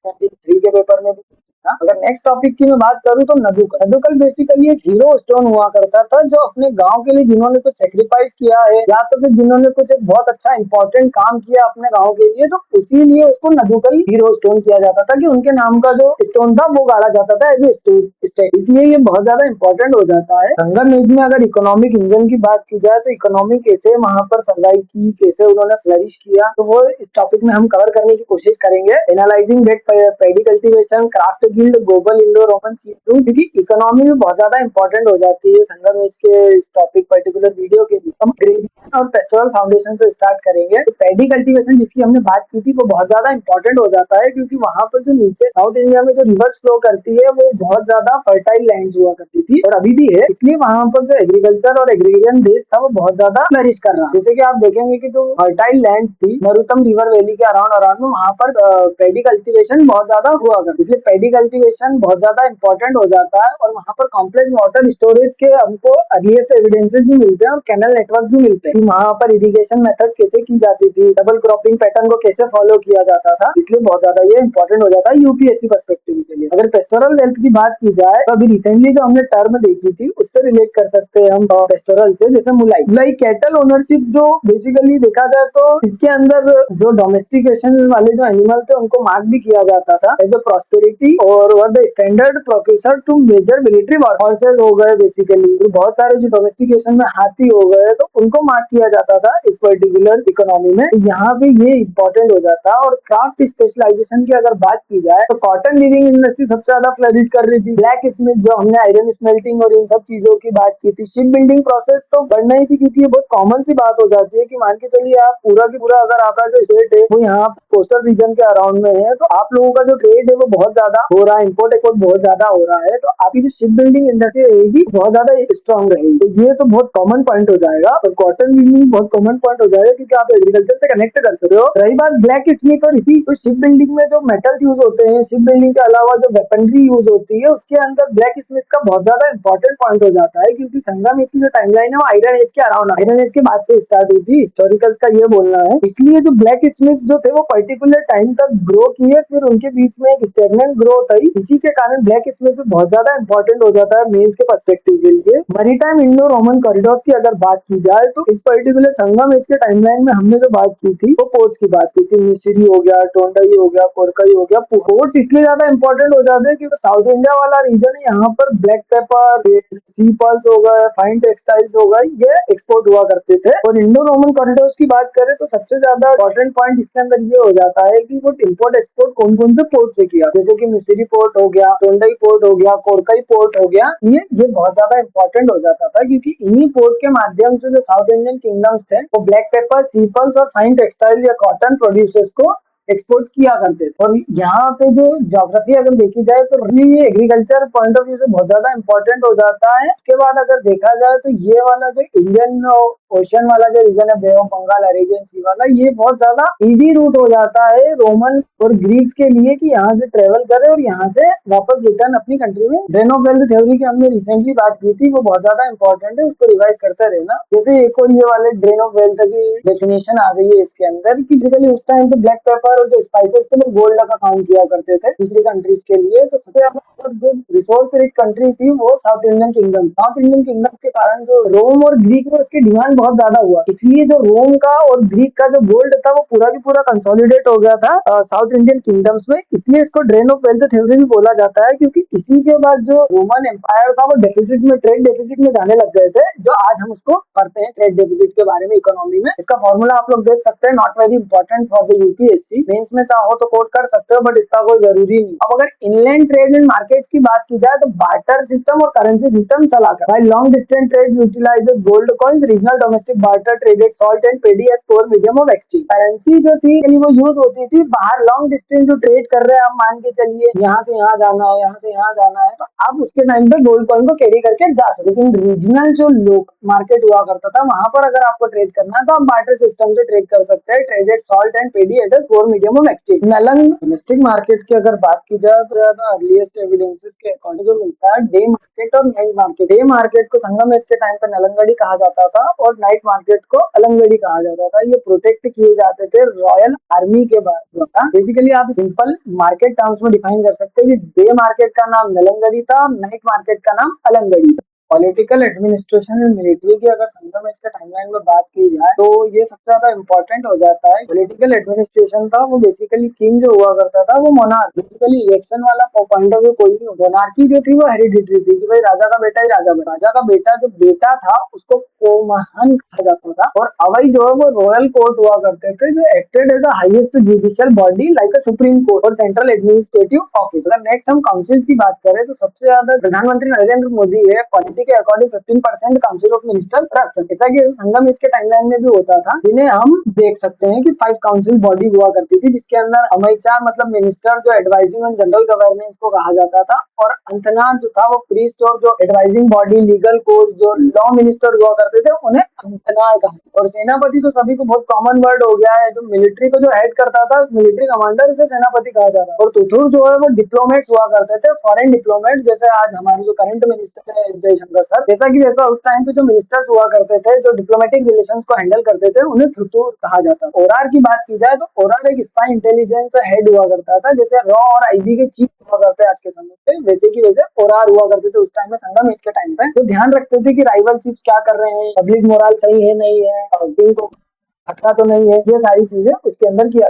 23 के पेपर में भी था। अगर नेक्स्ट टॉपिक की मैं बात करूँ तो नदुकल। नदुकल बेसिकली एक हीरो स्टोन हुआ करता था जो अपने गांव के लिए जिन्होंने कुछ सेक्रीफाइस किया है या तो फिर जिन्होंने कुछ एक बहुत अच्छा इंपॉर्टेंट काम किया अपने गांव के लिए, तो उसी लिए उसको नदुकल हीरो स्टोन किया जाता था कि उनके नाम का जो स्टोन था वो गाड़ा जाता था एज ए स्टेट, इसलिए ये बहुत ज्यादा इंपॉर्टेंट हो जाता है। संगम एज में अगर इकोनॉमिक इंजन की बात की जाए तो इकोनॉमी कैसे वहां पर सर्वाइव की, कैसे उन्होंने फ्लरिश किया, तो वो इस टॉपिक में हम कवर करने की कोशिश करेंगे। Analysing wet paddy cultivation, craft guild, global Indo Roman sea to, क्योंकि इकोनॉमी भी बहुत ज्यादा इंपॉर्टेंट हो जाती है संगम एज के इस टॉपिक पर्टिकुलर वीडियो के लिए। हम ग्रेडियंट और पेस्टोरल फाउंडेशन से स्टार्ट करेंगे। तो पेडी कल्टीवेशन जिसकी हमने बात की थी वो बहुत ज्यादा इंपॉर्टेंट हो जाता है क्योंकि वहां पर जो नीचे साउथ इंडिया में जो रिवर्स फ्लो करती है वो बहुत ज्यादा फर्टाइल लैंड हुआ करती थी और अभी भी है, इसलिए वहां पर जो एग्रीकल्चर और एग्रीरियन बेस था वो बहुत ज्यादा फ्लरिश कर रहा। जैसे कि आप देखेंगे कि जो फर्टाइल लैंड थी मरुतम रिवर वैली के अराउंड अराउंड में, वहां पर पेडी कल्टीवेशन बहुत ज्यादा हुआ करता, इसलिए पेडी कल्टीवेशन बहुत ज्यादा इंपॉर्टेंट हो जाता है। और वहां पर कॉम्प्लेक्स वाटर स्टोरेज के हमको अर्लीस्ट एविडेंसेस भी मिलते हैं और कैनल नेटवर्क भी मिलते हैं, वहां पर इरिगेशन मेथड्स कैसे की जाती थी, डबल क्रॉपिंग पैटर्न को कैसे फॉलो किया जाता था, इसलिए बहुत ज्यादा ये इंपॉर्टेंट हो जाता है यूपीएससी पर्सपेक्टिव के लिए। अगर पेस्टोरल वेल्थ की बात की जाए तो अभी रिसेंटली जो हमने टर्म देखी थी उससे रिलेट कर सकते हैं हम पेस्टोरल से, जैसे मुलाई कैटल ओनरशिप, जो बेसिकली देखा जाए तो इसके अंदर जो डोमेस्टिकेशन वाले जो एनिमल थे उनको मार्क भी किया जाता था एज अ प्रॉस्पेरिटी और were the standard procurer to major military horses हो गए बेसिकली, तो बहुत सारे जो डोमेस्टिकेशन में हाथी हो गए तो उनको मार्क किया जाता था इस पर्टिकुलर इकोनॉमी में, तो यहाँ पे ये इंपॉर्टेंट हो जाता है। और क्राफ्ट स्पेशलाइजेशन की अगर बात की जाए तो कॉटन वीविंग इंडस्ट्री सबसे ज्यादा फ्लरिश कर रही थी, ब्लैक स्मिथ जो हमने आयरन स्मेल्टिंग और इन सब चीजों की बात की थी, शिप बिल्डिंग प्रोसेस तो बढ़ना ही थी क्योंकि ये बहुत कॉमन सी बात हो जाती है कि मान के चलिए आप पूरा की पूरा अगर आपका जो स्टेट है वो यहाँ कोस्टल रीजन के अराउंड में है तो आप लोगों का जो ट्रेड है वो बहुत ज्यादा हो रहा है, इम्पोर्ट एक्सपोर्ट बहुत ज्यादा हो रहा है, तो आपकी जो शिप बिल्डिंग इंडस्ट्री रहेगी बहुत ज्यादा स्ट्रॉन्ग रहेगी, तो ये तो बहुत कॉमन पॉइंट हो जाएगा। और कॉटन वीविंग बहुत कॉमन पॉइंट हो जाएगा क्योंकि आप एग्रीकल्चर से कनेक्ट कर सकते हो। रही बात ब्लैक स्मिथ और इसी तो शिप बिल्डिंग में जो मेटल्स यूज होते हैं, शिप बिल्डिंग के अलावा जो वेपनरी यूज होती है उसके अंदर ब्लैक स्मिथ का बहुत ज्यादा इंपॉर्टेंट पॉइंट हो जाता है क्योंकि संगम एज की जो टाइमलाइन है वो आयरन एज के अराउंड, आयरन एज के बाद से स्टार्ट हुई थी, हिस्टोरिकल्स का ये बोलना है। इसलिए जो ब्लैक स्मिथ जो थे वो पर्टिकुलर टाइम तक ग्रो किए, फिर उनके बीच में एक स्टेगनेंट ग्रोथ आई, इसी के कारण ब्लैक स्मिथ बहुत ज्यादा इंपॉर्टेंट हो जाता है मेंस के पर्सपेक्टिव के लिए। मैरीटाइम इंडो रोमन कॉरिडोर्स की अगर बात की जाए तो इस पर्टिकुलर संगम एज के टाइमलाइन में हमने जो बात की थी वो पोर्ट्स की बात की थी, मिस्री हो गया, टोंडई हो गया, कोरकई हो गया। पोर्ट्स इसलिए ज्यादा इंपॉर्टेंट हो जाते हैं क्योंकि साउथ इंडिया वाला रीजन है, यहाँ पर ब्लैक पेपर, सी पर्ल्स हो गए, फाइन टेक्सटाइल्स हो गए, ये एक्सपोर्ट हुआ करते थे। और इंडो रोमन कॉरिडोर्स की बात करें तो सबसे ज्यादा इंपॉर्टेंट पॉइंट इसके अंदर ये हो जाता है कि वो इम्पोर्ट एक्सपोर्ट कौन कौन से पोर्ट से किया, जैसे कि मिस्री पोर्ट हो गया, टोंडई पोर्ट हो गया, कोरकई पोर्ट हो गया, ये बहुत ज्यादा इंपॉर्टेंट हो जाता था क्योंकि इन्हीं पोर्ट के माध्यम से जो साउथ इंडियन किंगडम्स थे वो ब्लैक पेपर, सीपल्स और फाइन टेक्सटाइल या कॉटन प्रोड्यूसर्स को एक्सपोर्ट किया करते थे। और यहाँ पे जो ज्योग्राफी अगर देखी जाए तो ये एग्रीकल्चर पॉइंट ऑफ व्यू से बहुत ज्यादा इंपॉर्टेंट हो जाता है। उसके बाद अगर देखा जाए तो ये वाला जो इंडियन ओशन वाला जो रीजन है, बे ऑफ बंगाल, अरेबियन सी वाला, ये बहुत ज्यादा इजी रूट हो जाता है रोमन और ग्रीक्स के लिए कि यहाँ से ट्रेवल करे और यहाँ से वापस रिटर्न अपनी कंट्री में। ड्रेन ऑफ वेल्थ थ्योरी की हमने रिसेंटली बात की थी, वो बहुत ज्यादा इंपॉर्टेंट है, उसको रिवाइज करते रहना। जैसे एक और ये वाले ड्रेन ऑफ वेल्थ की डेफिनेशन आ गई है इसके अंदर कि जनरली उस टाइम पे ब्लैक पेपर और जो स्पाइसेस थे वो गोल्ड का काम किया करते थे दूसरी कंट्रीज के लिए, तो सबसे ज्यादा जो रिसोर्स रिच कंट्री थी वो south Indian kingdom. South Indian kingdom के कारण जो रोम और ग्रीक में उसकी डिमांड बहुत ज्यादा हुआ, इसलिए जो रोम का और ग्रीक का जो गोल्ड था वो पूरा की पूरा कंसोलिडेट हो गया था साउथ इंडियन किंगडम्स में, इसलिए इसको ड्रेन ऑफ वेल्थ थ्योरी भी बोला जाता है क्योंकि इसी के बाद जो रोमन एम्पायर था वो डेफिसिट में, ट्रेड डेफिसिट में जाने लग गए थे, जो आज हम उसको पढ़ते हैं ट्रेड डेफिसिट के बारे में इकोनॉमी में। इसका फॉर्मूला आप लोग देख सकते हैं, not very important for the UPSC, mains में चाहो तो कोट कर सकते हो बट इतना कोई जरूरी नहीं। अब अगर इनलैंड ट्रेड एंड मार्केट्स की बात की जाए तो बार्टर सिस्टम और करेंसी सिस्टम चलाकर, भाई long distance trade utilises gold coins, regional domestic barter traded salt and paddy as core medium of exchange. Currency जो थी वो यूज होती थी बाहर लॉन्ग डिस्टेंस जो ट्रेड कर रहे हैं, आप मान के चलिए यहाँ से यहाँ जाना है, यहाँ से यहाँ जाना है, तो आप उसके टाइम पे गोल्ड कॉइन को कैरी करके जा सकते। लेकिन रीजनल जो लोक मार्केट हुआ करता था वहां पर अगर आपको ट्रेड करना है तो आप बार्टर सिस्टम से ट्रेड कर सकते हैं, traded salt and paddy as core medium of exchange. नलंग डोमेस्टिक मार्केट की अगर बात की जाए तो ज्यादा अर्लीस्ट एविडेंसेस के अकॉर्डिंग जो मिलता है डे मार्केट और नाइट मार्केट। डे मार्केट को संगम एज के टाइम पे नलंगड़ी कहा जाता था और नाइट मार्केट को अलंगड़ी कहा जाता था। ये प्रोटेक्ट किए जाते थे रॉयल आर्मी के द्वारा। बेसिकली आप सिंपल मार्केट टर्म्स में डिफाइन कर सकते हैं कि डे मार्केट का नाम नलंगड़ी था, नाइट मार्केट का नाम अलंगड़ी था। पॉलिटिकल एडमिनिस्ट्रेशन एंड मिलिट्री की अगर संगम एज के टाइमलाइन में बात की जाए तो ये सबसे ज्यादा इंपॉर्टेंट हो जाता है। पॉलिटिकल एडमिनिस्ट्रेशन था वो बेसिकली किंग जो हुआ करता था वो मोनार्क, बेसिकली इलेक्शन वाला पॉइंट ऑफ व्यू कोई नहीं। मोनार्की जो थी वो हेरिडिटरी थी कि भाई राजा का बेटा ही राजा का बेटा जो बेटा था उसको कोमहन कहा जाता था। और अवई जो है वो रॉयल कोर्ट हुआ करते थे जो acted as a highest judicial body like a supreme court और सेंट्रल एडमिनिस्ट्रेटिव ऑफिस। अगर नेक्स्ट हम काउंसिल्स की बात करें तो सबसे ज्यादा प्रधानमंत्री नरेंद्र मोदी है पॉलिटी के अकॉर्डिंग 15% काउंसिल ऑफ मिनिस्टर रख सकते। जैसा कि संगम इसके टाइमलाइन में भी होता था, जिन्हें हम देख सकते हैं कि 5 काउंसिल बॉडी हुआ करती थी जिसके अंदर अमित मतलब मिनिस्टर जो एडवाइजिंग ऑन जनरल गवर्नेंस को कहा जाता था और अंतनाद जो था वो प्रीस्ट और जो एडवाइजिंग बॉडी लीगल कोर्ट जो लॉ मिनिस्टर हुआ करते थे उन्हें अंतनाद कहा। और सेनापति तो सभी को बहुत कॉमन वर्ड हो गया है। जो मिलिट्री को जो हेड करता था मिलिट्री कमांडर उसे सेनापति कहा जाता है। और तुथुर जो है वो डिप्लोमेट्स हुआ करते थे, फॉरेन डिप्लोमेट, जैसे आज हमारे जो करंट मिनिस्टर है एस जयशंकर सर। जैसा कि वैसा उस टाइम पे जो मिनिस्टर्स हुआ करते थे जो डिप्लोमेटिक रिलेशंस को हैंडल करते थे उन्हें थुथुर कहा जाता है। ओरार की बात की जाए तो ओरार एक स्पाई इंटेलिजेंस हेड हुआ करता था। जैसे रॉ और आईबी के चीफ हुआ करते हैं आज के समय पे, वैसे की वैसे ओरार हुआ करते थे उस टाइम में संगम एज के टाइम पे। तो ध्यान रखते थे कि राइवल चीफ्स क्या कर रहे हैं, पब्लिक मोरल सही है नहीं है, किंग को खतरा तो नहीं है, ये सारी चीजें उसके अंदर किया।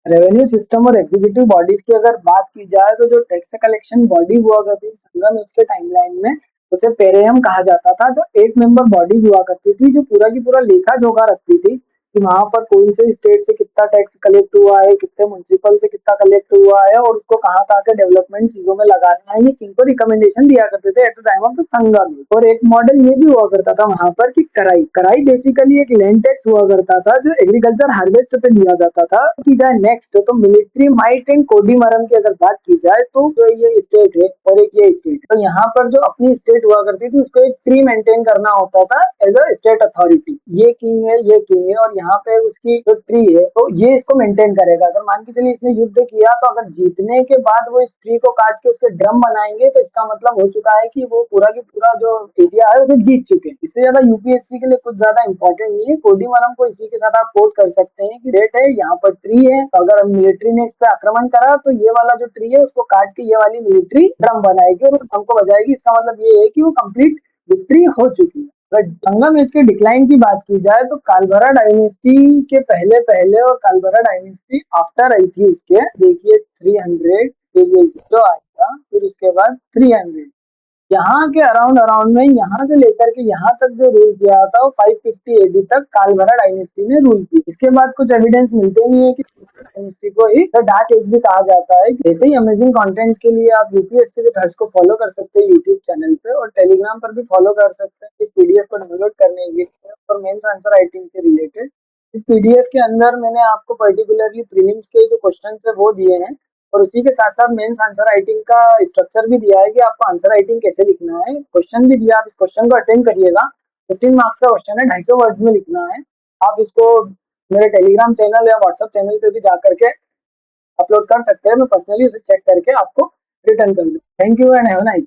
रेवेन्यू सिस्टम और एग्जीक्यूटिव बॉडीज की अगर बात की जाए तो जो टैक्स कलेक्शन बॉडी हुआ करती थी संगम एज के टाइमलाइन में उसे पेरेयम कहा जाता था। जो 8 मेंबर बॉडीज हुआ करती थी जो पूरा की पूरा लेखा जोखा रखती थी कि वहां पर कौन से स्टेट से कितना टैक्स कलेक्ट हुआ है, कितने म्युनिसिपल से कितना कलेक्ट हुआ है और उसको कहाँ कहाँ के डेवलपमेंट चीजों में लगाना है, ये किंग को रिकमेंडेशन दिया करते थे at the time of the Sangam. और एक मॉडल ये भी हुआ करता था वहां पर कि कराई कराई बेसिकली एक लैंड टैक्स हुआ करता था जो एग्रीकल्चर हार्वेस्ट पे लिया जाता था। की जाए नेक्स्ट तो मिलिट्री माइट एंड कोडीमरम की अगर बात की जाए तो जो ये स्टेट है और एक ये स्टेट, तो यहाँ पर जो अपनी स्टेट हुआ करती थी उसको एक ट्री मेंटेन करना होता था एज अ स्टेट अथॉरिटी। ये किंग है ये किंग है और यहाँ पे उसकी जो ट्री है तो ये इसको मेंटेन करेगा। अगर मान के चलिए इसने युद्ध किया तो अगर जीतने के बाद वो इस ट्री को काट के उसके ड्रम बनाएंगे तो इसका मतलब हो चुका है कि वो पूरा की पूरा जो एरिया है उसे जीत चुके हैं। इससे ज्यादा यूपीएससी के लिए कुछ ज्यादा इंपॉर्टेंट नहीं है। कोडीमरम को इसी के साथ आप कोट कर सकते हैं कि रेट है यहाँ पर ट्री है, तो अगर मिलिट्री ने इस पे आक्रमण करा तो ये वाला जो ट्री है उसको काट के ये वाली मिलिट्री ड्रम बनाएगी और ड्रम को बजाएगी। इसका मतलब ये है कि वो कंप्लीट विक्ट्री हो चुकी है। अगर संगम एज के डिक्लाइन की बात की जाए तो कालभरा डायनेस्टी के पहले पहले और कालभरा डायनेस्टी आफ्टर आई थी उसके, देखिए 300 के लिए जीरो आएगा, फिर उसके बाद 300 यहाँ के अराउंड में यहाँ से लेकर के यहाँ तक जो रूल किया था वो 550 एडी तक कालभरा डायनेस्टी ने रूल की। इसके बाद कुछ एविडेंस मिलते नहीं है कि डायनेस्टी को ही तो डार्क एज भी कहा जाता है। ऐसे ही अमेजिंग कंटेंट्स के लिए आप यूपीएससी के थर्ड्स को फॉलो कर सकते हैं यूट्यूब चैनल पे और टेलीग्राम पर भी फॉलो कर सकते हैं इस पीडीएफ को डाउनलोड करने के लिए और मेंस आंसर राइटिंग से रिलेटेड। इस पीडीएफ के अंदर मैंने आपको पर्टिकुलरली प्रीलिम्स के जो क्वेश्चन है वो दिए हैं और उसी के साथ साथ मेंस आंसर राइटिंग का स्ट्रक्चर भी दिया है कि आपको आंसर राइटिंग कैसे लिखना है। क्वेश्चन भी दिया, आप इस क्वेश्चन को अटेंड करिएगा। 15 मार्क्स का क्वेश्चन है, 250 वर्ड में लिखना है। आप इसको मेरे टेलीग्राम चैनल या व्हाट्सएप चैनल पे भी जा करके अपलोड कर सकते हैं। मैं पर्सनली उसे चेक करके आपको रिटर्न कर दूँ। Thank you and have a nice